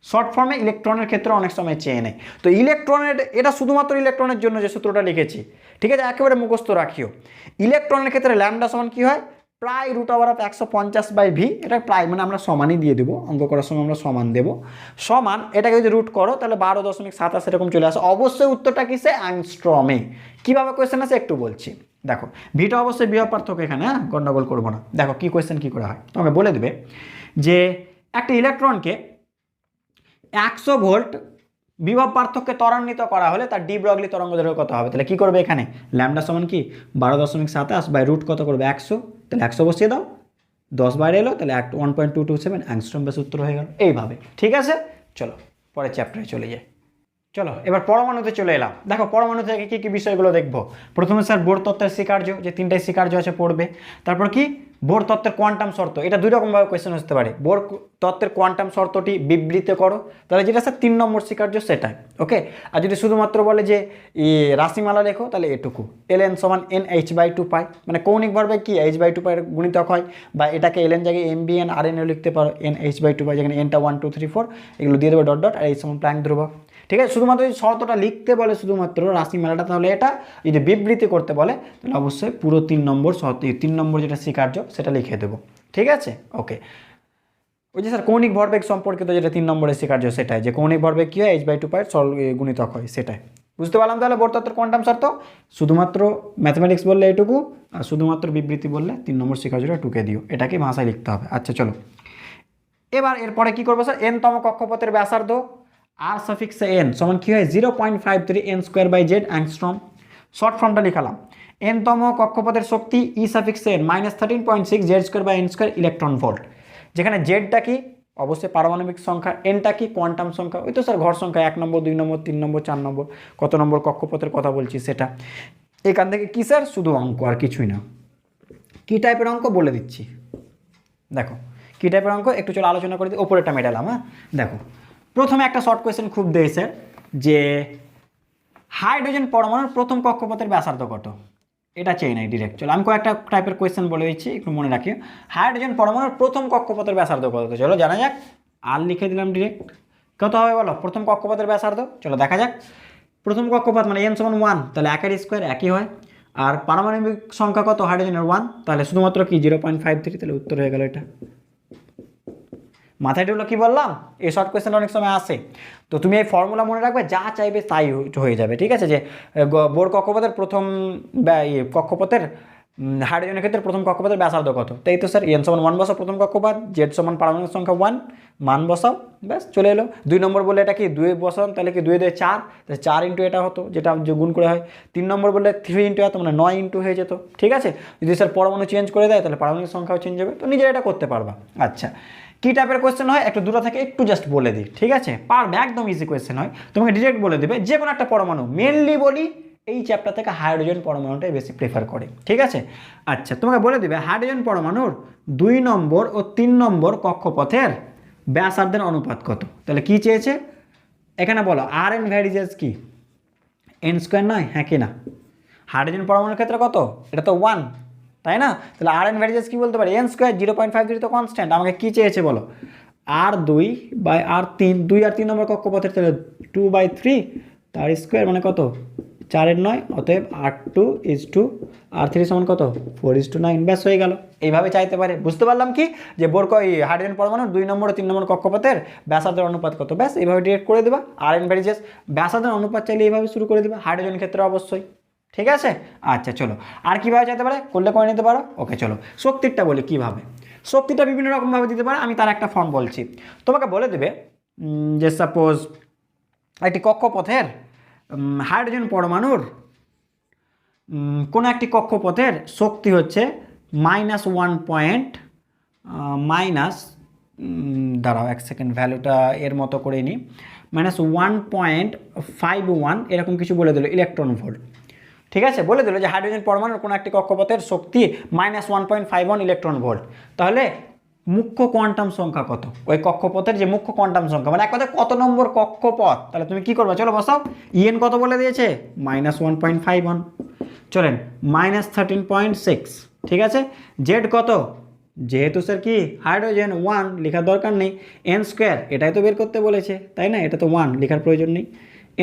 শর্ট ফর্মে ইলেকট্রনের ক্ষেত্রে অনেক সময় চেয়ে নেয়। তো ইলেকট্রনের, এটা শুধুমাত্র ইলেকট্রনের জন্য যে সূত্রটা লিখেছি, ঠিক আছে, একেবারে মুখস্থ রাখিও। ইলেকট্রনের ক্ষেত্রে ল্যামডা সমান কী হয়, প্রায় root over of 150 by V, এটা প্রায় মানে আমরা সমানই দিয়ে দেবো, অঙ্ক করার সময় আমরা সমান দেবো, সমান এটাকে যদি রুট করো তাহলে 12.27 এরকম চলে আসে। অবশ্যই উত্তরটা কিসে, অ্যাংস্ট্রমে। কীভাবে কোয়েশ্চেন আছে একটু বলছি, দেখো ভিটা অবশ্যই বিভব পার্থক্য, এখানে হ্যাঁ গন্ডগোল করবো না। দেখো কী কোয়েশ্চেন কী করা হয়, তোমাকে বলে দেবে যে একটা ইলেকট্রনকে 100 ভোল্ট বিভব পার্থক্যে ত্বরান্বিত করা হলে তার ডি ব্রগলি তরঙ্গ দৈর্ঘ্য কত হবে। তাহলে কী করবে, এখানে ল্যামডা সমান কি 12.27 বাই রুট কত করবে 100, তাহলে 100 বসিয়ে দাও, 10 বাইরে এলো, তাহলে 1.227 অ্যাংস্ট্রম বেশ উত্তর হয়ে গেল। এইভাবে, ঠিক আছে। চলো পরের চ্যাপ্টারে চলে যাই। চলো এবার পরমাণুতে চলে এলাম। দেখো পরমাণু থেকে কী কী বিষয়গুলো দেখবো। প্রথমে স্যার বোর তত্ত্বের স্বীকার্য, যে তিনটাই স্বীকার্য আছে পড়বে। তারপর কি, বোর তত্ত্বের কোয়ান্টাম শর্ত, এটা দুই রকমভাবে কোয়েশ্চেন আসতে পারে। বোর তত্ত্বের কোয়ান্টাম শর্তটি বিবৃত করো, তাহলে যেটা স্যার 3 নম্বর স্বীকার্য সেটাই, ওকে। আর যদি শুধুমাত্র বলে যে রাশিমালা লেখো, তাহলে এটুকু, ln সমান NH/2 পাই, মানে কৌণিক ভরবেগ কি H/2 পাই গুণিতক হয়, বা এটাকে ln জায়গায় MBN RN লিখতে পারো, NH/2 পাই, যেখানে nটা 1 2 3 4 এগুলো দিয়ে দেবো ডট ডট, আর এই সমান প্ল্যাঙ্ক ধ্রুবক। ঠিক আছে, শুধুমাত্র যদি শর্তটা লিখতে বলে শুধুমাত্র রাশিমালাটা, তাহলে এটা, যদি বিবৃতি করতে বলে তাহলে অবশ্যই পুরো 3 নম্বর শর্ত, 3 নম্বর যেটা স্বীকার্য সেটা লিখে দেবো। ঠিক আছে, ওকে। ওই যে স্যার কৌণিক ভরবেগ সম্পর্কিত যেটা 3 নম্বরের স্বীকার্য, সেটাই, যে কৌণিক ভরবেগ কী হয় H/2 পাই গুণিতক হয়, সেটাই বুঝতে পারলাম। তাহলে বোর তত্ত্বের কোয়ান্টাম শর্ত, শুধুমাত্র ম্যাথমেটিক্স বললে এটুকু, আর শুধুমাত্র বিবৃতি বললে 3 নম্বর স্বীকার্যটা টুকে দিও, এটাকে ভাষায় লিখতে হবে। আচ্ছা চলো এবার এরপরে কি করবো স্যার, এন তম কক্ষপথের ব্যাসার্ধ আর সাফিক্স এন সমান কি হয় 0.53 N square by Z angstrom. Short ফর্মটা লিখালাম, এন তম কক্ষপথের শক্তি E suffix N -13.6 Z square by N square electron volt, যেখানে জেডটা কি অবশ্যই পারমাণবিক সংখ্যা, এনটা কি কোয়ান্টাম সংখ্যা, ওই তো স্যার ঘর সংখ্যা 1 নম্বর 2 নম্বর 3 নম্বর 4 নম্বর কত নম্বর কক্ষপথের কথা বলছি সেটা। এখান থেকে কি স্যার শুধু অঙ্ক আর কিছুই না। কী টাইপের অঙ্ক বলে দিচ্ছি, দেখো কী টাইপের অঙ্ক একটু চলো আলোচনা করে দিই, ওপরেরটা মেটালাম। হ্যাঁ দেখো প্রথমে একটা শর্ট কোয়েশ্চেন খুব দেয় স্যার যে হাইড্রোজেন পরমাণুর প্রথম কক্ষপথের ব্যাসার্ধ কত, এটা চেয়ে নাই ডিরেক্ট। চলো আমি কয়েকটা টাইপের কোয়েশ্চেন বলে দিচ্ছি, একটু মনে রাখিও। হাইড্রোজেন পরমাণুর প্রথম কক্ষপথের ব্যাসার্ধ কত, চলো জানা যাক। আর লিখে দিলাম ডিরেক্ট, কত হবে বলো প্রথম কক্ষপথের ব্যাসার্ধ, চলো দেখা যাক। প্রথম কক্ষপথ মানে এন সমান 1, তাহলে একের স্কোয়ার একই হয়। আর পারমাণবিক সংখ্যা কত হাইড্রোজেনের 1, তাহলে শুধুমাত্র কি 0.53, তাহলে উত্তর হয়ে গেল এটা। মাথায় ঢুকলো কি বললাম, এই শর্ট কোয়েশ্চেন অনেক সময় আসে, তো তুমি এই ফর্মুলা মনে রাখবে, যা চাইবে তাই হয়ে যাবে, ঠিক আছে। যে বোর কক্ষপথের প্রথম কক্ষপথের হাইড্রোজেনের ক্ষেত্রে প্রথম কক্ষপথের ব্যাসার্ধ কত, তাই তো স্যার এন সমান 1 বসাও প্রথম কক্ষপথ, জেড সমান পারমাণবিক সংখ্যা 1 মান বসাও, ব্যাস চলে এলো। 2 নম্বর বলে এটা কি 2 বসাও, তাহলে কি 2 2 4, তাহলে 4 ইন্টু এটা হতো যেটা গুণ করে হয়। 3 নম্বর বললে 3 ইন্টু এত মানে 9 ইন্টু হয়ে যেত, ঠিক আছে। যদি স্যার পরমাণু চেঞ্জ করে দেয় তাহলে পারমাণবিক সংখ্যাও চেঞ্জ হবে, তো নিজেরা এটা করতে পারবা। আচ্ছা কী টাইপের কোয়েশ্চেন হয় একটু দূরে থেকে একটু জাস্ট বলে দিই, ঠিক আছে, পারবে, একদম ইজি কোয়েশ্চেন হয়, তোমাকে ডিরেক্ট বলে দেবে যে কোনো একটা পরমাণু, মেনলি বলি এই চ্যাপ্টার থেকে হাইড্রোজেন পরমাণুটাই বেশি প্রেফার করে, ঠিক আছে। আচ্ছা তোমাকে বলে দেবে হাইড্রোজেন পরমাণুর 2 নম্বর ও 3 নম্বর কক্ষপথের ব্যাসার্ধের অনুপাত কত, তাহলে কি চেয়েছে এখানে বলো। আর এন ভ্যারিজেস কি এন স্কোয়ার নয়, হ্যাঁ কি না, হাইড্রোজেন পরমাণুর ক্ষেত্রে কত, এটা তো 1, তাই না, তাহলে আর এন ভ্যারিজেস কি বলতে পারি এন স্কোয়ার, 0.53 তো কনস্ট্যান্ট, আমাকে কি চেয়েছে বলো R2/R3, 2 আর 3 নম্বর কক্ষপথের, তাহলে 2/3 তার স্কোয়ার মানে কত 4 9, অতএব R2:R3 সমান কত 4:9, ব্যাস হয়ে গেল। এইভাবে চাইতে পারে, বুঝতে পারলাম কি যে বোর হাইড্রোজেন পরমাণুর 2 নম্বর ও 3 নম্বর কক্ষপথের ব্যাসার্ধের অনুপাত কত, ব্যাস এইভাবে ডিরেক্ট করে দেবা। আর এন ভ্যারিজেস ব্যাসার্ধের অনুপাত চাইলে এইভাবে শুরু করে দেবা, হাইড্রোজেন ক্ষেত্রে অবশ্যই, ঠিক আছে। আচ্ছা চলো আর কীভাবে চাইতে পারে, করলে করে নিতে পারো, ওকে চলো শক্তিরটা বলি কীভাবে। শক্তিটা বিভিন্ন রকমভাবে দিতে পারে, আমি তার একটা ফর্ম বলছি। তোমাকে বলে দেবে যে সাপোজ একটি কক্ষপথের হাইড্রোজেন পরমাণুর কোনো একটি কক্ষপথের শক্তি হচ্ছে দাঁড়াও এক সেকেন্ড, ভ্যালুটা এর মতো করে নিই, -1.51 এরকম কিছু বলে দিল ইলেকট্রন ভোল্ট, ঠিক আছে। বলে দিল যে হাইড্রোজেন পরমাণুর কোনো একটি কক্ষপথের শক্তি -1.51 ইলেকট্রন ভোল্ট, তাহলে মুখ্য কোয়ান্টাম সংখ্যা কত, ওই কক্ষপথের যে মুখ্য কোয়ান্টাম সংখ্যা মানে এক কথায় কত নম্বর কক্ষপথ, তাহলে তুমি কি করবে চলো বসাও। ইএন কত বলে দিয়েছে -1.51, চলেন -13.6, ঠিক আছে। জেড কত, যেহেতু স্যার কি হাইড্রোজেন 1 লেখার দরকার নেই, এন স্কোয়ার এটাই তো বের করতে বলেছে তাই না, এটা তো 1 লেখার প্রয়োজন নেই,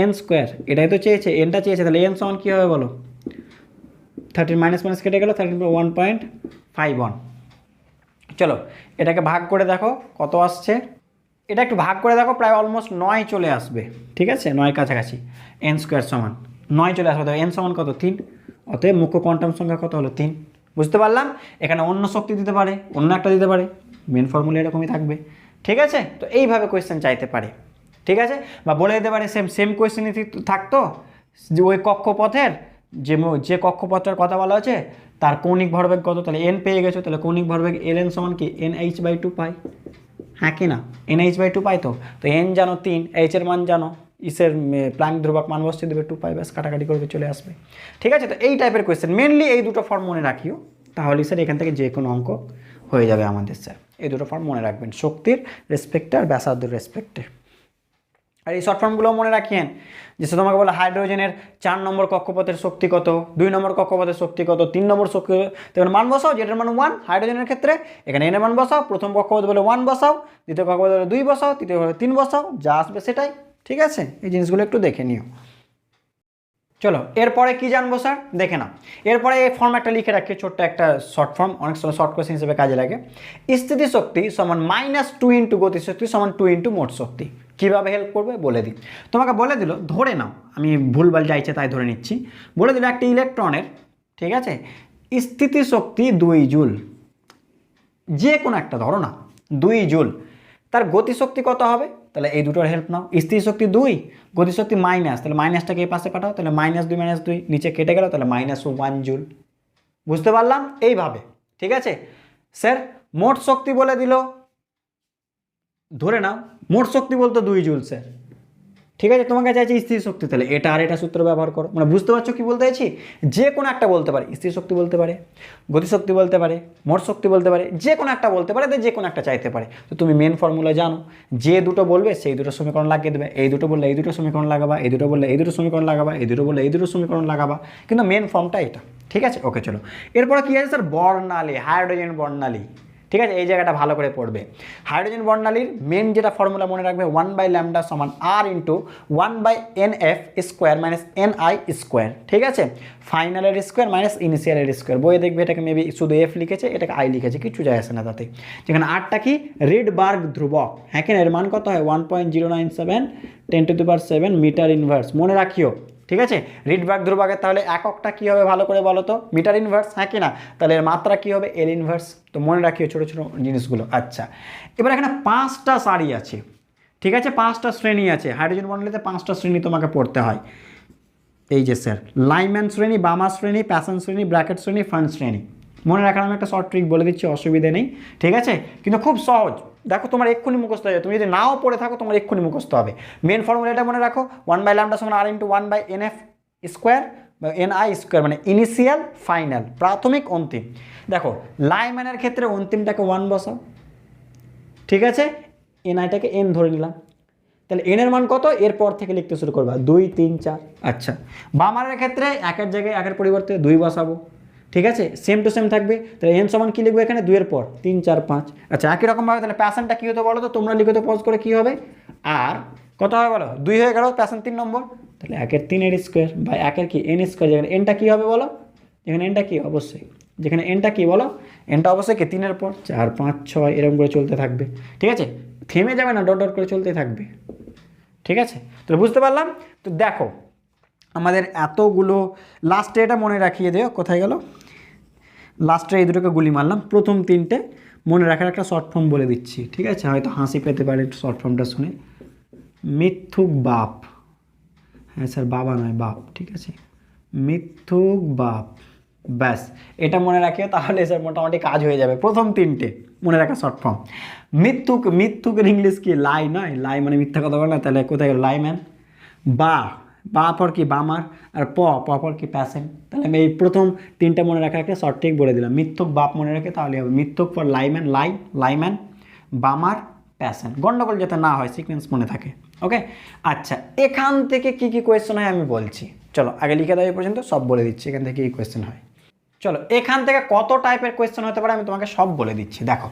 এন স্কোয়ার এটাই তো চেয়েছে, এনটা চেয়েছে, তাহলে এন সমান কী হবে বলো 13 মাইনাস কেটে গেল 13.151। চলো এটাকে ভাগ করে দেখো কত আসছে, এটা একটু ভাগ করে দেখো প্রায় অলমোস্ট 9 চলে আসবে, ঠিক আছে 9 কাছাকাছি, এন স্কোয়ার সমান 9 চলে আসবে, এন সমান কত 3, অতএব মুখ্য কোয়ান্টাম সংখ্যা কত হলো 3। বুঝতে পারলাম, এখানে অন্য শক্তি দিতে পারে, অন্য একটা দিতে পারে, মেন ফর্মুলা এরকমই থাকবে, ঠিক আছে। তো এইভাবে কোয়েশ্চেন চাইতে পারে, ঠিক আছে, বা বলে দিতে পারে সেম কোয়েশ্চেনই থাকতো যে ওই কক্ষপথের যে কক্ষপথটার কথা বলা হচ্ছে তার কৌণিক ভরবেগ কত, তাহলে এন পেয়ে গেছো, তাহলে কৌণিক ভরবেগ এলএন সমান কি NH/2 পাই, হ্যাঁ কি না NH/2 পাই, তো এন জানো 3, এইচ এর মান জানো, ইসের প্লাঙ্ক ধ্রুবক মান বসিয়ে দেবে 2 পাই, ব্যাস কাটাকাটি করবে চলে আসবে, ঠিক আছে। তো এই টাইপের কোয়েশ্চেন মেনলি এই দুটো ফর্ম মনে রাখিও, তাহলে স্যার এখান থেকে যে কোনো অঙ্ক হয়ে যাবে আমাদের স্যার। এই দুটো ফর্ম মনে রাখবেন, শক্তির রেসপেক্টে আর ব্যাসার্ধের রেসপেক্টে। আর এই শর্ট ফর্মগুলোও মনে রাখিয়েন, যে তোমাকে বলে হাইড্রোজেনের 4 নম্বর কক্ষপথের শক্তি কত, 2 নম্বর কক্ষপথের শক্তি কত, 3 নম্বর শক্তি, তখন মান বসাও, যেটার মান 1 হাইড্রোজেনের ক্ষেত্রে, এখানে এনের মান বসাও, প্রথম কক্ষপথ বলে 1 বসাও, দ্বিতীয় কক্ষপথ বলে 2 বসাও, তৃতীয় বলে 3 বসাও, যা আসবে সেটাই, ঠিক আছে। এই জিনিসগুলো একটু দেখে নিও। চলো এরপরে কি জানবো স্যার দেখে না, এরপরে এই ফর্ম একটা লিখে রাখি, ছোট্ট একটা শর্ট ফর্ম, অনেক সময় শর্ট কোয়েশ্চেন হিসেবে কাজে লাগে। স্থিতিশক্তি সমান -2 ইন্টু গতিশক্তি সমান 2 ইন্টু মোট শক্তি, কীভাবে হেল্প করবে বলে দিই। তোমাকে বলে দিল, ধরে নাও, আমি ভুলভাল চাইছে তাই ধরে নিচ্ছি, বলে দিল একটি ইলেকট্রনের, ঠিক আছে, স্থিতিশক্তি 2 জুল, যে কোনো একটা ধরো না 2 জুল, তার গতিশক্তি কত হবে? তাহলে এই দুটোর হেল্প নাও। স্থির শক্তি 2, গতিশক্তি মাইনাস, তাহলে মাইনাসটাকে এই পাশে পাঠাও, তাহলে -2 নিচে কেটে গেল, তাহলে -1 জুল। বুঝতে পারলাম? এইভাবে, ঠিক আছে স্যার। মোট শক্তি বলে দিল, ধরে নাও মোট শক্তি বলতো 2 জুল স্যার, ঠিক আছে। তোমাকে চাইছে স্থির শক্তি, তাহলে এটা আর এটা সূত্র ব্যবহার করো। মানে বুঝতে পারছো কি বলতে চাইছি? যে কোনো একটা বলতে পারে, স্থির শক্তি বলতে পারে, গতিশক্তি বলতে পারে, মোট শক্তি বলতে পারে, যে কোনো একটা বলতে পারে, যে কোনো একটা চাইতে পারে। তো তুমি মেন ফর্মুলা জানো, যে দুটো বলবে সেই দুটো সমীকরণ লাগিয়ে দেবে। এই দুটো বললে এই দুটো সমীকরণ লাগাবা, এই দুটো বললে এই দুটো সমীকরণ লাগাবা, এই দুটো বললে এই দুটো সমীকরণ লাগাবা, কিন্তু মেন ফর্মটা এটা, ঠিক আছে। ওকে চলো, এরপরে কি আছে স্যার? বর্ণালী, হাইড্রোজেন বর্ণালী, ঠিক আছে। এই জায়গাটা ভালো করে পড়বে। হাইড্রোজেন বর্ণালীর মেন যেটা ফর্মুলা মনে রাখবে, 1/λ সমান R into 1/NF square minus NI square, ঠিক আছে। ফাইনালের স্কোয়ার মাইনাস ইনিশিয়ালের স্কোয়ার। বইয়ে দেখবে এটাকে মেবি শুধু F লিখেছে, এটাকে I লিখেছে, কিছু যায় আসে না তাতে। যেখানে Rটা কি? রিডবার্গ ধ্রুবক। হ্যাঁ কেন? এর মান কত হয়? 1.097 10⁷ মিটার ইনভার্স। মনে রাখিও, ঠিক আছে। রিডবার্গ ধ্রুবকের তাহলে এককটা কী হবে ভালো করে বলো তো? মিটার ইনভার্স, হ্যাঁ কি না? তাহলে এর মাত্রা কী হবে? L inverse. তো মনে রাখিও ছোটো ছোটো জিনিসগুলো। আচ্ছা, এবার এখানে 5টা সারি আছে, ঠিক আছে, 5টা শ্রেণী আছে। হাইড্রোজেন বর্ণালীতে 5টা শ্রেণী তোমাকে পড়তে হয়। এই যে স্যার, লাইম্যান শ্রেণী, বামার শ্রেণী, প্যাসন শ্রেণী, ব্র্যাকেট শ্রেণী, ফান্ড শ্রেণী। মনে রাখার আমি একটা শর্ট ট্রিক বলে দিচ্ছি, অসুবিধে নেই, ঠিক আছে, কিন্তু খুব সহজ। দেখো তোমার এক্ষুনি মুখস্থ হয়ে যাবে, তুমি যদি নাও পড়ে থাকো তোমার এক্ষুনি মুখস্থ হবে। মেন ফর্মুলাটা মনে রাখো, 1/λ সমান R ইন্টু 1/NF স্কোয়ার বা NI স্কোয়ার, মানে ইনিশিয়াল ফাইনাল, প্রাথমিক অন্তিম। দেখো লাইম্যানের ক্ষেত্রে অন্তিমটাকে 1 বসাও, ঠিক আছে, NIটাকে N ধরে নিলাম, তাহলে N এর মান কত? এরপর থেকে লিখতে শুরু করবা 2 3 4। আচ্ছা, বামারের ক্ষেত্রে একের জায়গায় একের পরিবর্তে 2 বসাবো, ঠিক আছে, সেম টু সেম থাকবে। তাহলে N সমান কী লিখবো এখানে? 2 এর পর 3 4 5। আচ্ছা, একই রকমভাবে তাহলে প্যাশনটা কী হতে বলো তো? তোমরা লিখো তো পজ করে, কী হবে? আর কত হবে বলো? 2 হয়ে গেল, প্যাশন 3 নম্বর, তাহলে 1/3 এর স্কোয়ার বাই 1/, কি N স্কোয়ার। যেখানে Nটা কী হবে বলো? যেখানে Nটা কি? অবশ্যই যেখানে Nটা কি বলো? Nটা অবশ্যই কি 3 এর পর 4 5 6 এরকম করে চলতে থাকবে, ঠিক আছে, থেমে যাবে না, ডট ডট করে চলতে থাকবে, ঠিক আছে। তো বুঝতে পারলাম? তো দেখো আমাদের এতগুলো, লাস্টে এটা মনে রাখিয়ে দিও, কোথায় গেল? লাস্টে এই দুটোকে গুলি মারলাম। প্রথম 3টে মনে রাখার একটা শর্ট ফর্ম বলে দিচ্ছি, ঠিক আছে, হয়তো হাসি পেতে পারে শর্ট ফর্মটা শুনে। মিথ্যুক বাপ, হ্যাঁ স্যার, বাবা নয় বাপ, ঠিক আছে, মিথ্যুক বাপ, ব্যাস এটা মনে রাখিও, তাহলে স্যার মোটামুটি কাজ হয়ে যাবে। প্রথম 3টে মনে রাখা শর্ট ফর্ম। মিথ্যুক, মিথ্যুকের ইংলিশ কি? লাই নয়, লাই মানে মিথ্যা কথা বলে না, তাহলে কোথায় গেল? লাইম্যান। বা পর কি? বামার। আর পর কি? প্যাসেন। তাহলে আমি এই প্রথম 3টা মনে রাখার একটা শর্ট ট্রিক বলে দিলাম। মিথ্যুক বাপ মনে রাখে তাহলে হবে মিথ্যুক ফর লাইম্যান, লাইম্যান, বামার, প্যাসেন। গন্ডগোল যাতে না হয়, সিকোয়েন্স মনে থাকে, ওকে। আচ্ছা, এখান থেকে কি কি কোয়েশ্চেন হয় আমি বলছি, চলো আগে লিখে দাও এই পর্যন্ত, সব বলে দিচ্ছি এখান থেকে কি কোয়েশ্চেন হয়। চলো, এখান থেকে কত টাইপের কোয়েশ্চেন হতে পারে আমি তোমাকে সব বলে দিচ্ছি। দেখো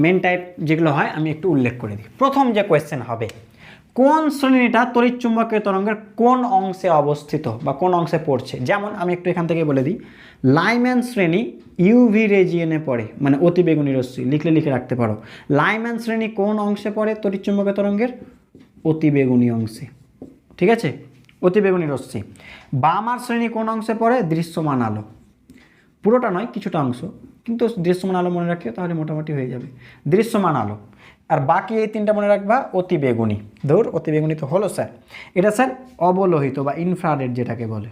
মেন টাইপ যেগুলো হয় আমি একটু উল্লেখ করে দিই। প্রথম যে কোয়েশ্চেন হবে, কোন শ্রেণীটা তড়িৎচুম্বকীয় তরঙ্গের কোন অংশে অবস্থিত বা কোন অংশে পড়ছে। যেমন আমি একটু এখান থেকে বলে দিই, লাইম্যান শ্রেণী ইউভি রেজিয়নে পড়ে, মানে অতিবেগুনি রশ্মি, লিখলে লিখে রাখতে পারো। লাইম্যান শ্রেণী কোন অংশে পড়ে তড়িৎচুম্বকীয় তরঙ্গের? অতিবেগুনি অংশে, ঠিক আছে, অতিবেগুনি রশ্মি। বামার শ্রেণী কোন অংশে পড়ে? দৃশ্যমান আলো, পুরোটা নয় কিছুটা অংশ, কিন্তু দৃশ্যমান আলো মনে রাখিও, তাহলে মোটামুটি হয়ে যাবে দৃশ্যমান আলো। আর বাকি এই 3টা মনে রাখবা অতিবেগুনি। ধর অতিবেগুনি তো হলো স্যার, এটা স্যার অবলোহিত বা ইনফ্রারেড যেটাকে বলে,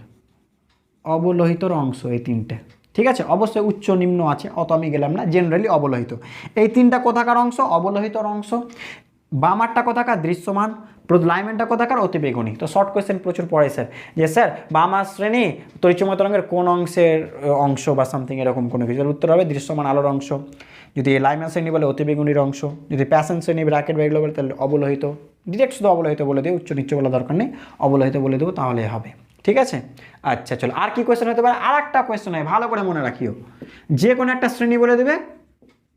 অবলোহিতর অংশ এই 3টে, ঠিক আছে। অবশ্যই উচ্চ নিম্ন আছে, অত আমি গেলাম না, জেনারেলি অবলোহিত। এই 3টা কোথাকার অংশ? অবলোহিতর অংশ। বামারটা কোথাকার? দৃশ্যমান। লাইম্যানটা কোথাকার? অতিবেগুনি। তো শর্ট কোয়েশ্চেন প্রচুর পড়ে স্যার, যে স্যার বামার শ্রেণী তড়িৎচুম্বকীয় তরঙ্গের কোন অংশের অংশ বা সামথিং এরকম কোনো কিছু, উত্তর হবে দৃশ্যমান আলোর অংশ। যদি লাইম্যান শ্রেণী বলে অতিবেগুনির অংশ, যদি প্যাশন শ্রেণী ব্র্যাকেট বা এগুলো বলে তাহলে অবলোহিত। ডিরেক্ট শুধু অবলোহিত বলে দিও, উচ্চ নিচ্চ বলা দরকার নেই, অবলোহিত বলে দেবো তাহলে হবে, ঠিক আছে। আচ্ছা চলো, আর কি কোয়েশ্চেন হতে পারে? আর একটা কোয়েশ্চেন হয়, ভালো করে মনে রাখিও, যে কোনো একটা শ্রেণী বলে দেবে,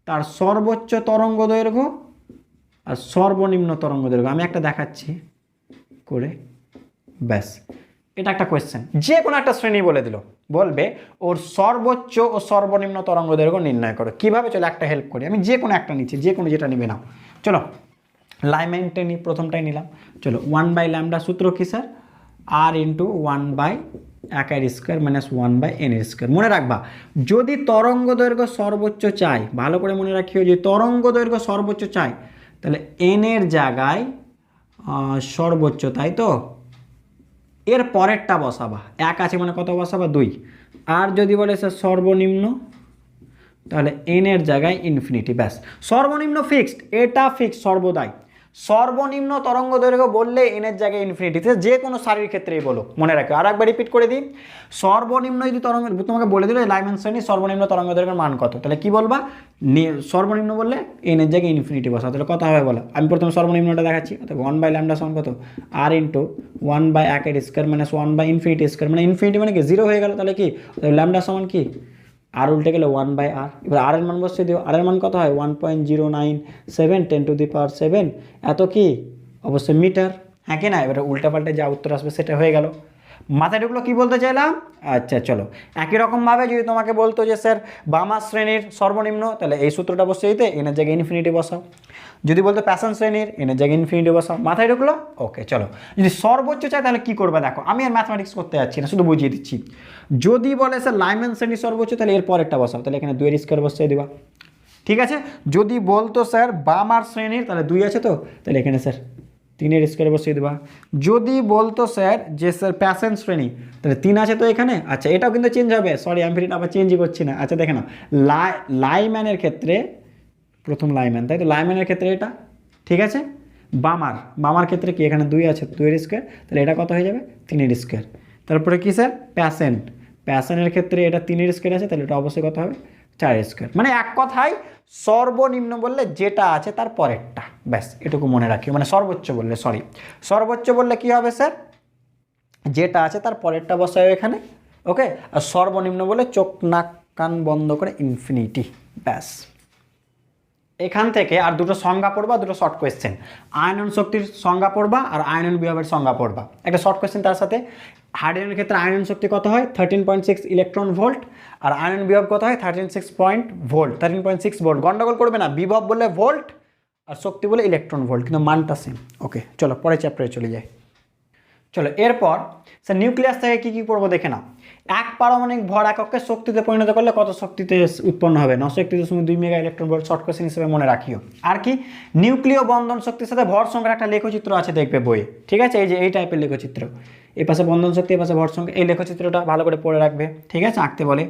তার সর্বোচ্চ তরঙ্গ দৈর্ঘ্য আর সর্বনিম্ন তরঙ্গ দৈর্ঘ্য আমি একটা দেখাচ্ছি করে, ব্যাস এটা একটা কোয়েশ্চেন। যে কোনো একটা শ্রেণী বলে দিল, বলবে ওর সর্বোচ্চ ও সর্বনিম্ন তরঙ্গ দৈর্ঘ্য নির্ণয় করো। কীভাবে? চলো একটা হেল্প করি, আমি যে কোনো একটা নিচ্ছি, যে কোনো যেটা নিবে নাও। চলো লাইম্যানটা নিই, প্রথমটাই নিলাম। চলো 1/λ সূত্র কি sir? R into 1/1 square minus 1/n square. মনে রাখবা, যদি তরঙ্গ দৈর্ঘ্য সর্বোচ্চ চাই, ভালো করে মনে রাখিও, যে তরঙ্গ দৈর্ঘ্য সর্বোচ্চ চাই, তাহলে এনের জায়গায় সর্বোচ্চ, তাই তো? এর পরেরটা বসাবা, 1 আছে মানে কত বসাবা 2। আর যদি বলে স্যার সর্বনিম্ন, তাহলে এনের জায়গায় ইনফিনিটি, ব্যাস। সর্বনিম্ন ফিক্সড, এটা ফিক্সড সর্বদাই। সর্বনিম্ন তরঙ্গ দৈর্ঘ্য বললে এনের জায়গায় ইনফিনিটিতে, যে কোনো সারির ক্ষেত্রেই বলো, মনে রাখো। আর একবার রিপিট করে দিই, সর্বনিম্ন যদি তরঙ্গ তোমাকে বলে দিল লাইম্যান শ্রেণীর সর্বনিম্ন তরঙ্গ দৈর্ঘ্যের মান কত, তাহলে কি বলবা? সর্বনিম্ন বললে এনের জায়গায় ইনফিনিটি বসা, তাহলে কত হবে বলো? আমি প্রথমে সর্বনিম্নটা দেখাচ্ছি। অর্থাৎ 1/λ সমান কত? আর ইন্টু 1/1 স্কোয়ার মাইনাস 1/ইনফিনিটি স্কোয়ার, মানে ইনফিনিটি মানে কি 0 হয়ে গেল, তাহলে কি ল্যামডা সমান কি আর উল্টে গেলে 1/r। এবার আর এর মান বসিয়ে দিও, আর এর মান কত হয়? 1.097 10⁻⁷ এত কি অবশ্যই মিটার, হ্যাঁ কি না? এবার উল্টা পাল্টে যা উত্তর আসবে সেটা হয়ে গেল। মাথায় ঢুকলো কি বলতে চাইলাম? আচ্ছা চলো, একই রকমভাবে যদি তোমাকে বলতো যে স্যার বামার শ্রেণীর সর্বনিম্ন, তাহলে এই সূত্রটা বসিয়ে দিতে, এনের জায়গায় ইনফিনিটি বসাও। যদি বলতো প্যাশন শ্রেণীর, এনের জায়গায় ইনফিনিটি বসাও। মাথায় ঢুকলো? ওকে চলো। যদি সর্বোচ্চ চাই তাহলে কি করবে দেখো, আমি আর ম্যাথমেটিক্স করতে যাচ্ছি না, শুধু বুঝিয়ে দিচ্ছি। যদি বলে স্যার লাইম্যান শ্রেণীর সর্বোচ্চ, তাহলে এর পরেরটা বসাও, তাহলে এখানে 2 এর স্কোয়ার বসিয়ে দিবা, ঠিক আছে? যদি বলতো স্যার বামার শ্রেণীর, তাহলে 2 আছে তো, তাহলে এখানে স্যার 3 এর স্কোয়ার বসিয়ে দেবা। যদি বলতো স্যার যে স্যার প্যাশন শ্রেণী, তাহলে 3 আছে তো এখানে। আচ্ছা এটাও কিন্তু চেঞ্জ হবে, সরি আমি ফির আবার চেঞ্জই করছি না। আচ্ছা দেখে নাও, লাইম্যানের ক্ষেত্রে প্রথম লাইম্যান, তাই তো? লাইম্যানের ক্ষেত্রে এটা, ঠিক আছে? বামার ক্ষেত্রে কি এখানে 2 আছে, 2 এর স্কোয়ার, তাহলে এটা কত হয়ে যাবে? 3 এর স্কোয়ার। তারপরে কি স্যার প্যাশনের ক্ষেত্রে এটা 3 এর স্কোয়ার আছে, তাহলে এটা অবশ্যই কত হবে? 4 এর স্কোয়ার। মানে এক কথায় সর্বনিম্ন বললে যেটা আছে তার পরেরটা, ব্যাস এটুকু মনে রাখিও। মানে সর্বোচ্চ বললে কি হবে স্যার? যেটা আছে তার পরেরটা বসায় এখানে, ওকে? আর সর্বনিম্ন বলে চোখ নাক কান বন্ধ করে ইনফিনিটি, ব্যাস। এখান থেকে আর দুটো সংজ্ঞা পড়বা, দুটো শর্ট কোয়েশ্চেন। আয়নন শক্তির সংজ্ঞা পড়বা আর আয়নন বিভবের সংজ্ঞা পড়বা। একটা শর্ট কোয়েশ্চেন তার সাথে। হাইড্রোজেনের ক্ষেত্রে আয়নন শক্তি কত হয়? 13.6 ইলেকট্রন ভোল্ট। আর আয়নন বিভব কত হয়? 13.6 ভোল্ট। গন্ডগোল করবে না, বিভব বলে ভোল্ট আর শক্তি বলে ইলেকট্রন ভোল্ট, কিন্তু মানটা সেম। ওকে চলো পরের চ্যাপ্টারে চলে যাই। চলো এরপর স্যার নিউক্লিয়াস থেকে কী কী পড়বো দেখে নাও। এক পারমাণবিক ভর এককে শক্তিতে পরিণত করলে কত শক্তিতে উৎপন্ন হবে? 931.2 mega electron volt. Short question হিসেবে মনে রাখিও। আর কি নিউক্লিয় বন্ধন শক্তির সাথে ভর সংখ্যার একটা লেখচিত্র আছে, দেখবে বইয়ে, ঠিক আছে? এই যে এই টাইপের লেখচিত্র, এই পাশে বন্ধন শক্তি, এই পাশে ভর সংখ্যা, এই লেখচিত্রটা ভালো করে পড়ে রাখবে, ঠিক আছে? আঁকতে বলে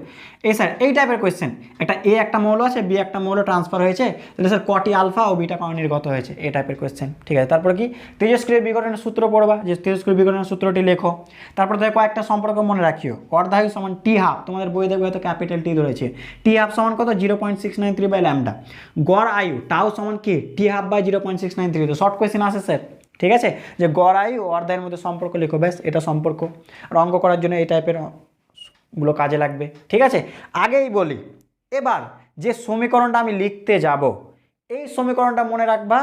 এই স্যার এই টাইপের কোয়েশ্চেন। একটা এ একটা মৌল আছে, বি একটা মৌল ট্রান্সফার হয়েছে, তাহলে স্যার কটি আলফা ও বিটা কণা নির্গত হয়েছে, এই টাইপের কোয়েশ্চেন, ঠিক আছে? তারপর কি তেজস্ক্রিয় বিঘটনের সূত্র পড়বা, যে তেজস্ক্রিয় বিঘটনের সূত্রটি লেখো। তারপর থেকে কয়েকটা সম্পর্ক মনে রাখিও। অর্ধায়ু সমান টি হাফ, তোমাদের বই দেখবে হয়তো ক্যাপিটাল টি ধরেছে। টি হাফ সমান কত? 0.693/λ। গড় আয়ু টাউ সমান কি? টি হাফ বাই 0.693। তো শর্ট কোয়েশ্চেন আসে স্যার, ঠিক আছে? যে গড় আয়ু ও অর্ধায়ের মধ্যে সম্পর্ক লেখো, ব্যাস এটা সম্পর্ক। আর অঙ্ক করার জন্য এই টাইপের গুলো কাজে লাগবে, ঠিক আছে? আগেই বলি, এবার যে সমীকরণটা আমি লিখতে যাব, এই সমীকরণটা মনে রাখবা।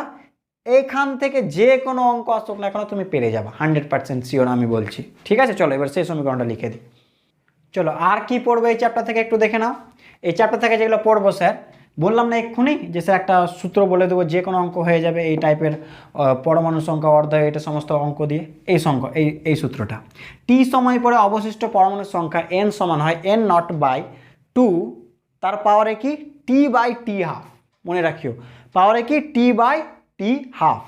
এইখান থেকে যে কোনো অঙ্ক আসুক না কেন তুমি পেরে যাবা, 100% শিওর আমি বলছি, ঠিক আছে? চলো এবার সেই সমীকরণটা লিখে দিই। চলো আর কি পড়বো এই চ্যাপ্টার থেকে একটু দেখে নাও। এই চ্যাপ্টার থেকে যেগুলো পড়বো স্যার, বললাম না এক্ষুনি যে স্যার একটা সূত্র বলে দেবো, যে কোনো অঙ্ক হয়ে যাবে এই টাইপের, পরমাণু সংখ্যা, অর্ধায়ু, এটা সমস্ত অঙ্ক দিয়ে এই সংখ্যা, এই সূত্রটা। টি সময় পরে অবশিষ্ট পরমাণুর সংখ্যা n সমান হয় n0/2, তার পাওয়ারে কি? t/t½ মনে রাখিও, পাওয়ারে কি? t/t½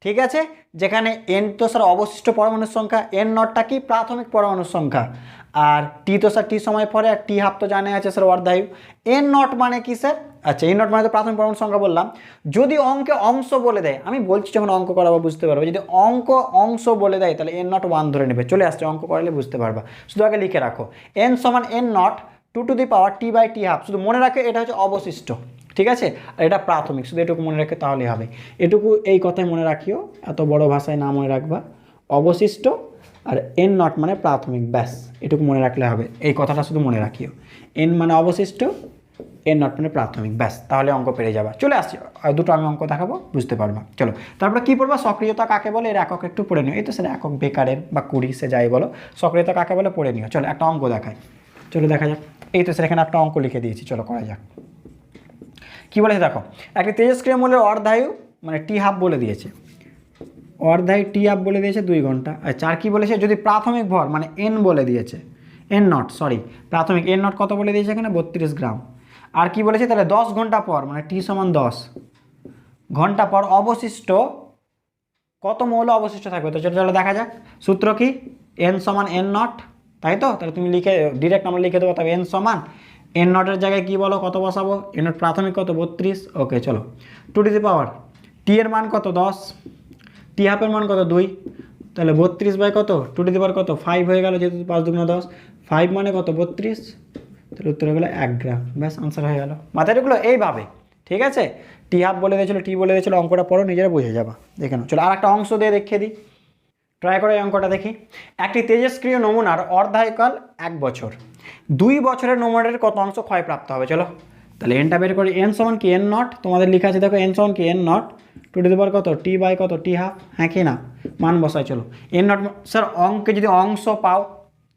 ঠিক আছে? যেখানে n তো স্যার অবশিষ্ট পরমাণুর সংখ্যা, n0টা কি? প্রাথমিক পরমাণুর সংখ্যা, আর টি তো স্যার টি সময় পরে, আর টি হাফ তো জানা আছে স্যার অর্ধায়ু। n0 মানে কি স্যার? আচ্ছা n0 মানে তো প্রাথমিক পরমাণুর সংখ্যা বললাম। যদি অঙ্কে অংশ বলে দেয়, আমি বলছি যখন অঙ্ক করাবো বুঝতে পারবো, যদি অংশ বলে দেয় তাহলে n0 1 ধরে নেবে, চলে আসছে, অঙ্ক করালে বুঝতে পারবা। শুধু আগে লিখে রাখো n সমান n0 2 t/t½ শুধু মনে রাখে এটা হচ্ছে অবশিষ্ট, ঠিক আছে? আর এটা প্রাথমিক, শুধু এটুকু মনে রাখে তাহলেই হবে। এটুকু এই কথাই মনে রাখিও, এত বড় ভাষায় না মনে রাখবা। অবশিষ্ট আর n0 মানে প্রাথমিক, ব্যাস এটুকু মনে রাখলে হবে। এই কথাটা শুধু মনে রাখিও, n মানে অবশিষ্ট, n0 মানে প্রাথমিক, ব্যাস তাহলে অঙ্ক পেরে যাবা। চলে আসছি, দুটো আমি অঙ্ক দেখাবো, বুঝতে পারবা। চলো তারপরে কি পড়বা? সক্রিয়তা কাকে বলে, এর একক একটু পড়ে নিও। এই তো স্যার একক বেকারের বা কুড়ি, সে যাই বলো, সক্রিয়তা কাকে বলে পড়ে নিও। চলো একটা অঙ্ক দেখাই, চলো দেখা যাক। এই তো স্যার এখানে একটা অঙ্ক লিখে দিয়েছি, চলো করা যাক। কি বলেছে দেখো, একটি তেজস্ক্রিয় মৌলের অর্ধায়ু মানে টি হাফ বলে দিয়েছে, অর্ধায়ু টি হাফ বলে দিয়েছে 2 ঘন্টা। আর চার কি বলেছে? যদি প্রাথমিক ভর মানে n বলে দিয়েছে, n0 সরি প্রাথমিক n0 কত বলে দিয়েছে এখানে? 32 গ্রাম। আর কি বলেছে? তাহলে 10 ঘন্টা পর মানে টি সমান 10, ঘন্টা পর অবশিষ্ট কত মৌল অবশিষ্ট থাকবে। তো চলো দেখা যাক। সূত্র কি, এন সমান এন নট, তাই তো? তাহলে তুমি লিখে ডিরেক্ট আমরা লিখে দেবো, তবে এন সমান এন নটের জায়গায় কি বলো, কত বসাবো? এন নট প্রাথমিক কত, 32। ওকে চলো, টু টু দি পাওয়ার টি এর মান কত, 10, টি হাফের মান কত, 2, তাহলে 32 বাই কত, টু টু দি পাওয়ার কত, 5 হয়ে গেল, যেহেতু 5 দুগুণ 10, 5 মানে কত, 32, তাহলে উত্তর হয়ে গেলো 1 গ্রাম। ব্যাস, আনসার হয়ে গেল। মাথায় ঢুকলো এইভাবে, ঠিক আছে? টি হাফ বলে দিয়েছিলো, টি বলে দিয়েছিলো, অঙ্কটা পড়ো, নিজেরা বুঝে যাবা। দেখে নাও। চলো আর একটা অংশ দিয়ে দেখিয়ে দিই, ট্রাই করে এই অঙ্কটা দেখি। একটি তেজস্ক্রিয় নমুনার অর্ধায়ুকাল 1 বছর, 2 বছরের নমুনার কত অংশ ক্ষয়প্রাপ্ত হবে? চলো তাহলে এনটা বের করি। এন সমান কি, এন নট, তোমাদের লেখা আছে দেখো, এন সমান কি, N naught, two to the power কত, টি বাই কত, টি হাফ, হ্যাঁ কি না? মান বসাই। চলো এন নট, স্যার অঙ্কে যদি অংশ পাও,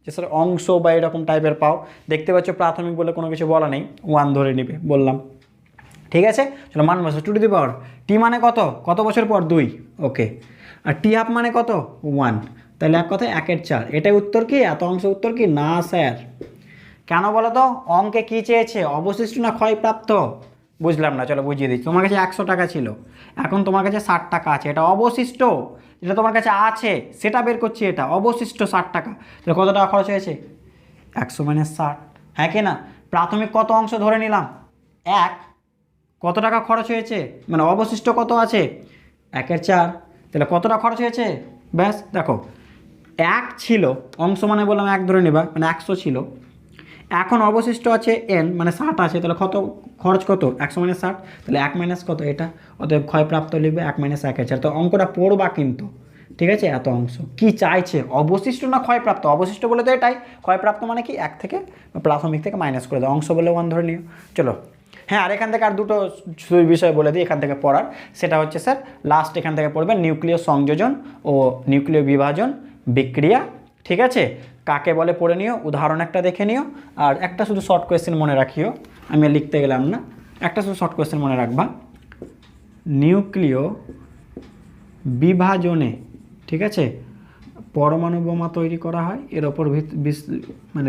যে স্যার অংশ বা এরকম টাইপের পাও, দেখতে পাচ্ছ প্রাথমিক বলে কোনো কিছু বলা নেই, 1 ধরে নিবে বললাম, ঠিক আছে? চলো মান বসাও। টু টু দি পাওয়ার টি মানে কত, কত বছর পর, 2, ওকে। আর টি হাফ মানে কত, 1, তাহলে এক কথায় 1/4। এটাই উত্তর কি, এত অংশ উত্তর কি না স্যার? কেন বলো তো? অঙ্কে কি চেয়েছে, অবশিষ্ট না ক্ষয়প্রাপ্ত? বুঝলাম না, চলো বুঝিয়ে দিচ্ছি। তোমার কাছে 100 টাকা ছিল, এখন তোমার কাছে 60 টাকা আছে, এটা অবশিষ্ট। যেটা তোমার কাছে আছে সেটা বের করছি, এটা অবশিষ্ট 60 টাকা। তাহলে কত টাকা খরচ হয়েছে, 100 - 60, হ্যাঁ কি না? প্রাথমিক কত অংশ ধরে নিলাম, 1, কত টাকা খরচ হয়েছে, মানে অবশিষ্ট কত আছে, 1/4, তাহলে কত টাকা খরচ হয়েছে? ব্যাস দেখো, 1 ছিল অংশ, মানে বললাম 1 ধরে নেবা, মানে 100 ছিল, এখন অবশিষ্ট আছে এন, মানে 60 আছে, তাহলে কত খরচ, কত, 100 - 60, তাহলে 1 মাইনাস কত এটা, অতএব ক্ষয়প্রাপ্ত লিখবে 1 - 1/4। তো অঙ্কটা পড়বা কিন্তু, ঠিক আছে? এত অংশ কি চাইছে, অবশিষ্ট না ক্ষয়প্রাপ্ত? অবশিষ্ট বলে তো এটাই, ক্ষয়প্রাপ্ত মানে কি 1 থেকে প্রাথমিক থেকে মাইনাস করে দাও, অংশ বলে 1 ধরে নিও। চলো হ্যাঁ, আর এখান থেকে আর দুটো বিষয় বলে দিই এখান থেকে পড়ার, সেটা হচ্ছে স্যার লাস্ট এখান থেকে পড়বেন নিউক্লিয় সংযোজন ও নিউক্লিয় বিভাজন বিক্রিয়া, ঠিক আছে? কাকে বলে পড়ে নিও, উদাহরণ একটা দেখে নিও, আর একটা শুধু শর্ট কোয়েশ্চেন মনে রাখিও, আমি আর লিখতে গেলাম না, একটা শুধু শর্ট কোয়েশ্চেন মনে রাখবা। নিউক্লিয় বিভাজনে, ঠিক আছে, পরমাণু বোমা তৈরি করা হয়, এর ওপর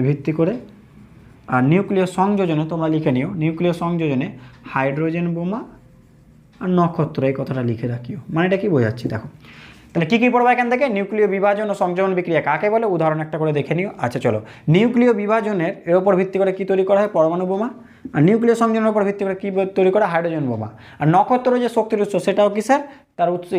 ভিত্তি করে। আর নিউক্লিয় সংযোজনে তোমরা লিখে নিও, নিউক্লিয় সংযোজনে হাইড্রোজেন বোমা আর নক্ষত্র, এই কথাটা লিখে রাখিও। মানে এটা কি বোঝাচ্ছি দেখো। তাহলে কী কী পড়বা এখান থেকে, নিউক্লিয় বিভাজন ও সংযোজন বিক্রিয়া কাকে বলে, উদাহরণ একটা করে দেখে নিও। আচ্ছা চলো, নিউক্লিয় বিভাজনের এর উপর ভিত্তি করে কী তৈরি করা হয়, পরমাণু বোমা। আর নিউক্লিয় সংযোজনের উপর ভিত্তি করে কী তৈরি করা, হাইড্রোজেন বোমা। আর নক্ষত্র যে শক্তির উৎস, সেটাও কি স্যার, তার উৎস,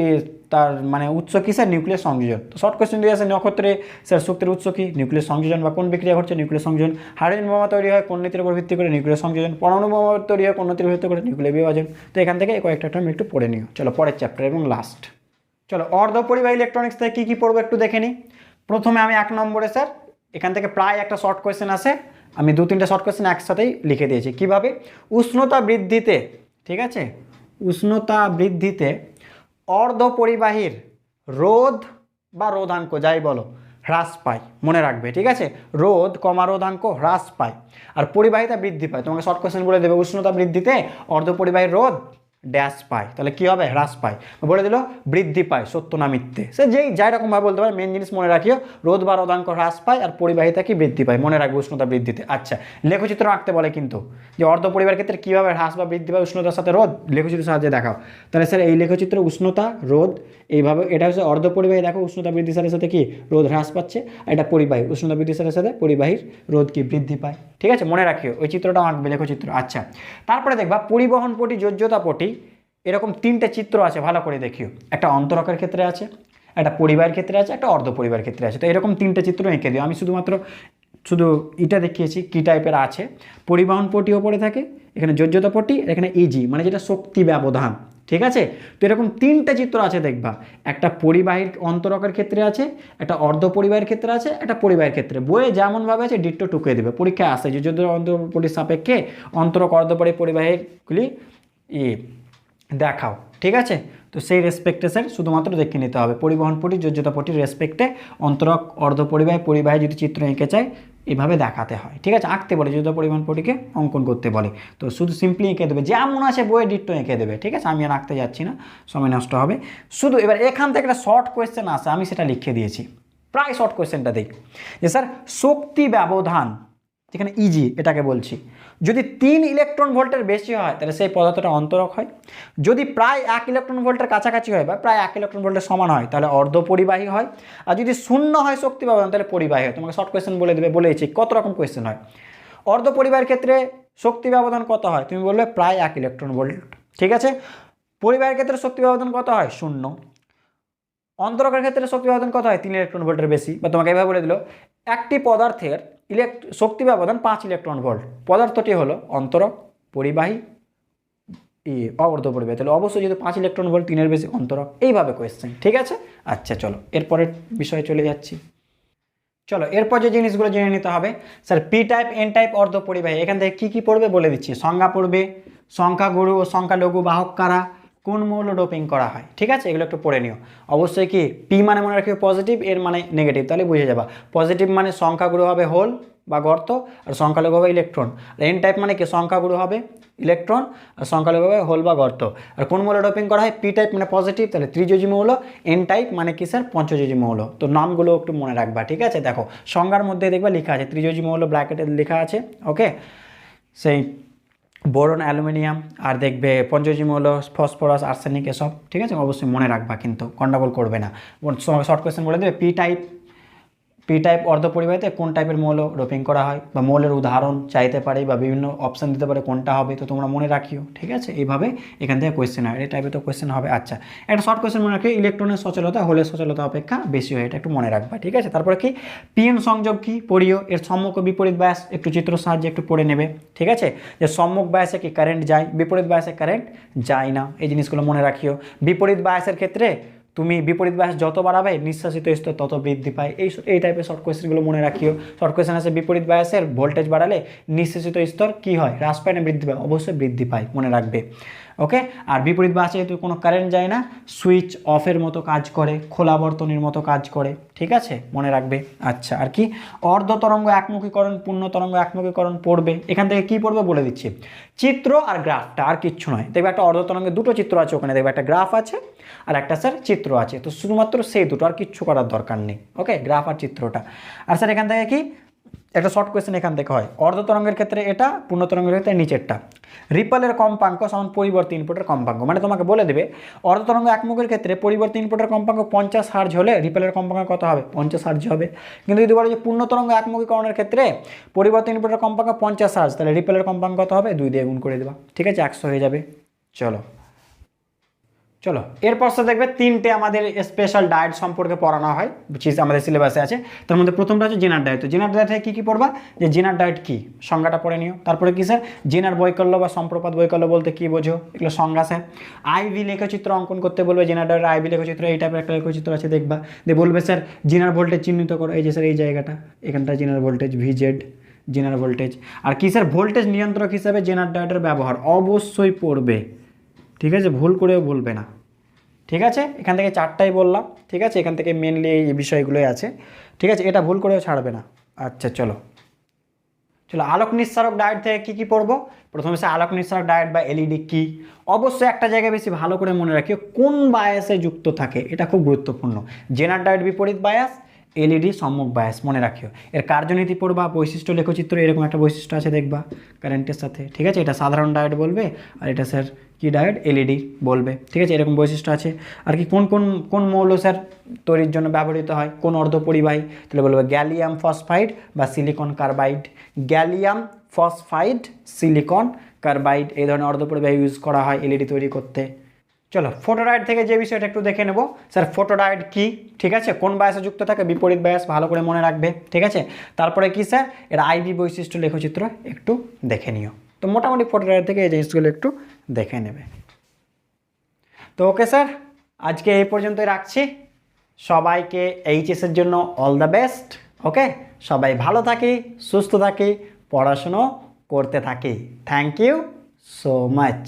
তার মানে উৎস কি স্যার, নিউক্লিয় সংযোজন। তো শর্ট কোয়েশ্চেন দিয়ে আছে, নক্ষত্রে স্যার শক্তির উৎস কি, নিউক্লিয় সংযোজন, বা কোন বিক্রিয়া ঘটছে, নিউক্লিয় সংযোজন। হাইড্রোজেন বোমা তৈরি হয় কোন নীতির উপর ভিত্তি করে, নিউক্লিয় সংযোজন। পরমাণু বোমা তৈরি হয় কোন নীতির ভিত্তি করে, নিউক্লিয় বিভাজন। তো এখান থেকে কয়েকটা টার্ম একটু পড়ে নিও। চলো পরের চ্যাপ্টার এবং লাস্ট। চলো অর্ধপরিবাহী ইলেকট্রনিক্স থেকে কী পড়বো একটু দেখে নিই। প্রথমে আমি 1 নম্বরে স্যার এখান থেকে প্রায় একটা শর্ট কোয়েশ্চেন আসে, আমি 2-3টে শর্ট কোয়েশ্চেন একসাথেই লিখে দিয়েছি। কিভাবে, উষ্ণতা বৃদ্ধিতে, ঠিক আছে, উষ্ণতা বৃদ্ধিতে অর্ধপরিবাহীর রোধ বা রোধাঙ্ক যাই বলো হ্রাস পায়, মনে রাখবে, ঠিক আছে? রোধ কমা রোধাঙ্ক হ্রাস পায় আর পরিবাহিতা বৃদ্ধি পায়। তোমাকে শর্ট কোয়েশ্চেন বলে দেবে, উষ্ণতা বৃদ্ধিতে অর্ধপরিবাহীর রোধ ড্যাশ পায়, তাহলে কী হবে, হ্রাস পায়। বলে দিল বৃদ্ধি পায়, সত্য না মিথ্যে, সে যেই যাই রকমভাবে বলতে পারে, মেন জিনিস মনে রাখিও, রোধ বা রোধাঙ্ক হ্রাস পায় আর পরিবাহিতা কি বৃদ্ধি পায়, মনে রাখবে উষ্ণতা বৃদ্ধিতে। আচ্ছা, লেখচিত্র আঁকতে বলে কিন্তু, যে অর্ধপরিবাহের ক্ষেত্রে কীভাবে হ্রাস বা বৃদ্ধি পায় উষ্ণতার সাথে রোধ, লেখচিত্রের সাহায্যে দেখাও। তাহলে স্যার এই লেখচিত্র উষ্ণতা রোধ এইভাবে, এটা হচ্ছে অর্ধপরিবাহী, দেখো উষ্ণতা বৃদ্ধির সাথে সাথে কি রোধ হ্রাস পাচ্ছে, আর এটা পরিবাহী, উষ্ণতা বৃদ্ধির সাথে সাথে পরিবাহীর রোধ কি বৃদ্ধি পায়, ঠিক আছে? মনে রাখিও, ওই চিত্রটা আঁকবে লেখচিত্র। আচ্ছা, তারপরে দেখবা পরিবহন পটি, যোজ্যতা পটি, এরকম 3টে চিত্র আছে, ভালো করে দেখিও। একটা অন্তরকের ক্ষেত্রে আছে, একটা পরিবারের ক্ষেত্রে আছে, একটা অর্ধপরিবারের ক্ষেত্রে আছে। তো এরকম 3টে চিত্র এঁকে দিও। আমি শুধু এটা দেখিয়েছি কী টাইপের আছে। পরিবহন পটি ওপরে থাকে, এখানে যোজ্যতা পটি, এখানে ইজি মানে যেটা শক্তি ব্যবধান, ঠিক আছে? তো এরকম 3টে চিত্র আছে দেখবা, একটা পরিবাহীর অন্তরকের ক্ষেত্রে আছে, একটা অর্ধপরিবাহের ক্ষেত্রে আছে, একটা পরিবাহের ক্ষেত্রে। বইয়ে যেমনভাবে আছে ডিট্টো টুকিয়ে দেবে, পরীক্ষায় আসে যে যোজ্যতা অন্তরপটির সাপেক্ষে অন্তরক পরিবাহীগুলি দেখাও, ঠিক আছে? তো সেই রেসপেক্টে স্যার শুধুমাত্র দেখে নিতে হবে, পরিবহন পটি, যোজ্যতা পটির রেসপেক্টে অন্তরক অর্ধপরিবাহী পরিবাহী যদি চিত্র এঁকে চায় এভাবে দেখাতে হয়, ঠিক আছে? আঁকতে বলে, যোজ্যতা পরিবহন পটিকে অঙ্কন করতে বলে, তো শুধু সিম্পলি এঁকে দেবে, যেমন আছে বইয়ে ডিট্টো এঁকে দেবে, ঠিক আছে? আমি আর আঁকতে যাচ্ছি না, সময় নষ্ট হবে। শুধু এবার এখান থেকে একটা শর্ট কোয়েশ্চেন আসে, আমি সেটা লিখে দিয়েছি, প্রায় শর্ট কোয়েশ্চেনটা দেখি যে স্যার শক্তি ব্যবধান, যেখানে ইজি এটাকে বলছি। যদি 3 ইলেকট্রন ভোল্টের বেশি হয় তাহলে সেই পদার্থটা অন্তরক হয়। যদি প্রায় 1 ইলেকট্রন ভোল্টের কাছাকাছি হয় বা প্রায় 1 ইলেকট্রন ভোল্টের সমান হয় তাহলে অর্ধপরিবাহী হয়। আর যদি শূন্য হয় শক্তি ব্যবধান তাহলে পরিবাহী হয়। তোমাকে শর্ট কোয়েশ্চেন বলেছি কত রকম কোয়েশ্চেন হয়। অর্ধপরিবাহীর ক্ষেত্রে শক্তি ব্যবধান কত হয়, তুমি বলবে প্রায় 1 ইলেকট্রন ভোল্ট, ঠিক আছে। পরিবাহীর ক্ষেত্রে শক্তি ব্যবধান কত হয়, 0। অন্তরকের ক্ষেত্রে শক্তি ব্যবধান কত হয়, 3 ইলেকট্রন ভোল্টের বেশি। বা তোমাকে এভাবে বলে দিল একটি পদার্থের শক্তি ব্যবধান 5 ইলেকট্রন ভোল্ট, পদার্থটি হলো অন্তরক, পরিবাহী, অর্ধপরিবাহী, তাহলে অবশ্যই যেহেতু 5 ইলেকট্রন ভোল্ট 3-এর বেশি অন্তরক। এইভাবে কোয়েশ্চেন, ঠিক আছে। আচ্ছা চলো এরপরের বিষয়ে চলে যাচ্ছি। চলো এরপর যে জিনিসগুলো জেনে নিতে হবে, sir P type N type অর্ধপরিবাহী, এখান থেকে কী কী পড়বে বলে দিচ্ছি। সংজ্ঞা পড়বে, সংখ্যাগুরু ও সংখ্যালঘু বাহক কারা, কোন মৌল ডোপিং করা হয়, ঠিক আছে, এগুলো একটু পড়ে নিও। অবশ্যই কি পি মানে মনে রাখবে পজিটিভ, এর মানে নেগেটিভ, তাহলে বুঝে যাবা। পজিটিভ মানে সংখ্যাগুরু হবে হোল বা গর্ত, আর সংখ্যালঘু হবে ইলেকট্রন। আর এন টাইপ মানে কি সংখ্যাগুরু হবে ইলেকট্রন আর সংখ্যালঘু হবে হোল বা গর্ত। আর কোন মৌল ডোপিং করা হয়, পি টাইপ মানে পজিটিভ, তাহলে ত্রিযোজী মৌল। এন টাইপ মানে কি স্যার পঞ্চযোজী মৌল। তো নামগুলো একটু মনে রাখবা, ঠিক আছে। দেখো সংজ্ঞার মধ্যে দেখবা লেখা আছে ত্রিযোজী মৌল ব্র্যাকেটে লেখা আছে, ওকে। সেই বোরন, অ্যালুমিনিয়াম, আর দেখবে পঞ্চযোজী মৌল ফসফরাস, আর্সেনিক, এসব, ঠিক আছে। অবশ্যই মনে রাখবা কিন্তু গন্ডগোল করবে না। শর্ট কোয়েশ্চেন বলে দেবে পি টাইপ অর্ধপরিবাহীতে কোন টাইপের মৌল ডোপিং করা হয়, বা মৌলের উদাহরণ চাইতে পারে বা বিভিন্ন অপশান দিতে পারে কোনটা হবে, তো তোমরা মনে রাখিও, ঠিক আছে। এইভাবে এখান থেকে কোয়েশ্চেন হয়, এই টাইপের তো কোয়েশ্চেন হবে। আচ্ছা একটা শর্ট কোয়েশ্চেন মনে রাখি, ইলেকট্রনের সচলতা হোলের সচলতা অপেক্ষা বেশি হয়, এটা একটু মনে রাখবা, ঠিক আছে। তারপরে কি পিএন সংযোগ কি পড়িও, এর সম্মুখ ও বিপরীত ব্যাস একটু চিত্র সাহায্যে একটু পড়ে নেবে, ঠিক আছে। যে সম্মুখ ব্যাসে কি কারেন্ট যায়, বিপরীত ব্যাসে কারেন্ট যায় না, এই জিনিসগুলো মনে রাখিও। বিপরীত ব্যাসের ক্ষেত্রে তুমি বিপরীত ব্যাস যত বাড়াবে নিঃশ্বাসিত স্তর তত বৃদ্ধি পায়, এই টাইপের শর্ট কোয়েশ্চেনগুলো মনে রাখিও। শর্ট কোয়েশ্চেন আছে বিপরীত ব্যাসের ভোল্টেজ বাড়ালে নিঃশ্বাসিত স্তর কি হয়, হ্রাস পায় না বৃদ্ধি পায়, অবশ্যই বৃদ্ধি পায়, মনে রাখবে, ওকে। আর বিপরীত ব্যাসে যেহেতু কোনো কারেন্ট যায় না, সুইচ অফের মতো কাজ করে, খোলা বর্তনীর মতো কাজ করে, ঠিক আছে, মনে রাখবে। আচ্ছা আর কি অর্ধ তরঙ্গ একমুখীকরণ, পূর্ণ তরঙ্গ একমুখীকরণ পড়বে। এখান থেকে কি পড়বে বলে দিচ্ছি, চিত্র আর গ্রাফটা, আর কিচ্ছু নয়। দেখবে একটা অর্ধ তরঙ্গে দুটো চিত্র আছে, ওখানে দেখবে একটা গ্রাফ আছে আর একটা স্যার চিত্র আছে, তো শুধুমাত্র সেই দুটো, আর কিচ্ছু করার দরকার নেই, ওকে, গ্রাফ আর চিত্রটা। আর স্যার এখান থেকে কি একটা শর্ট কোয়েশ্চেন এখান থেকে হয়, অর্ধ তরঙ্গের ক্ষেত্রে এটা, পূর্ণ তরঙ্গের ক্ষেত্রে নিচেরটা। রিপলের কম্পাঙ্ক সমান পরিবর্তী ইনপুটের কম্পাঙ্ক, মানে তোমাকে বলে দেবে অর্ধ তরঙ্গ একমুখের ক্ষেত্রে পরিবর্তী ইনপুটের কম্পাঙ্ক 50 হার্জ হলে রিপলের কম্পাঙ্ক কত হবে, 50 হার্জ হবে। কিন্তু যদি বলে যে পূর্ণ তরঙ্গ একমুখীকরণের ক্ষেত্রে পরিবর্তী ইনপুটের কম্পাঙ্ক 50 হার্জ, তাহলে রিপলের কম্পাঙ্ক কত হবে, 2 দিয়ে গুণ করে দেবা, ঠিক আছে, 100 হয়ে যাবে। চলো এরপর তো দেখবে 3টে আমাদের স্পেশাল ডায়েট সম্পর্কে পড়ানো হয়, চিজ আমাদের সিলেবাসে আছে। তার মধ্যে প্রথমটা হচ্ছে জেনার ডায়েট। তো জেনার ডায়েট থেকে কী কী পড়বা, যে জেনার ডায়েট কী সংজ্ঞাটা পড়ে নিও। তারপরে কি স্যার জেনার বৈকল্য বা সম্প্রপাত বৈকল্য বলতে কী বোঝো, এগুলো সংজ্ঞা স্যার। আইভি লেখচিত্র অঙ্কন করতে বলবে, জেনার ডায়েট আইভি লেখচিত্র, এই টাইপের একটা লেখচিত্র আছে দেখবা, দিয়ে বলবে স্যার জেনার ভোল্টেজ চিহ্নিত করো, এই যে স্যার এই জায়গাটা, এখানটা জেনার ভোল্টেজ ভিজেড, জেনার ভোল্টেজ। আর কি স্যার ভোল্টেজ নিয়ন্ত্রক হিসাবে জেনার ডায়েটের ব্যবহার অবশ্যই পড়বে, ঠিক আছে, ভুল করেও বলবে না, ঠিক আছে। এখান থেকে 4টাই বললাম, ঠিক আছে, এখান থেকে মেনলি এই বিষয়গুলোই আছে, ঠিক আছে, এটা ভুল করেও ছাড়বে না। আচ্ছা চলো আলোক নিঃসারক ডায়োড থেকে কী কী পড়বো। প্রথমে সে আলোক নিঃসারক ডায়োড বা এলইডি কি, অবশ্যই একটা জায়গায় বেশি ভালো করে মনে রাখিও কোন বায়াসে যুক্ত থাকে, এটা খুব গুরুত্বপূর্ণ। জেনার ডায়োড বিপরীত বায়াস, এলইডি সম্মুখ বায়াস, মনে রাখিও। এর কার্যনীতি পড়বা, বৈশিষ্ট্য লেখচিত্র, এরকম একটা বৈশিষ্ট্য আছে দেখবা কারেন্টের সাথে, ঠিক আছে, এটা সাধারণ ডায়োড বলবে, আর এটা স্যার কি ডায়োড, এলইডি বলবে, ঠিক আছে, এরকম বৈশিষ্ট্য আছে। আর কি কোন কোন কোন মৌল স্যার তৈরির জন্য ব্যবহৃত হয়, কোন অর্ধপরিবাহী, তাহলে বলবে গ্যালিয়াম ফসফাইড বা silicon carbide, gallium phosphide, silicon carbide, এই ধরনের অর্ধপরিবাহী ইউজ করা হয় এলইডি তৈরি করতে। চলো ফটোডায়োড থেকে যে বিষয়টা একটু দেখে নেব, স্যার ফটোডায়োড কি, ঠিক আছে, কোন বায়াসে যুক্ত থাকে, বিপরীত বায়াস, ভালো করে মনে রাখবে, ঠিক আছে। তারপরে কি স্যার এর আইভি বৈশিষ্ট্য লেখচিত্র একটু দেখে নিও। তো মোটামুটি ফটোডায়োড থেকে এই জিনিসগুলো একটু দেখে নেবে। তো ওকে স্যার আজকে এই পর্যন্তই রাখছি, সবাইকে এইচএসের জন্য অল দ্য বেস্ট, ওকে, সবাই ভালো থাকি, সুস্থ থাকি, পড়াশুনো করতে থাকি। Thank you so much.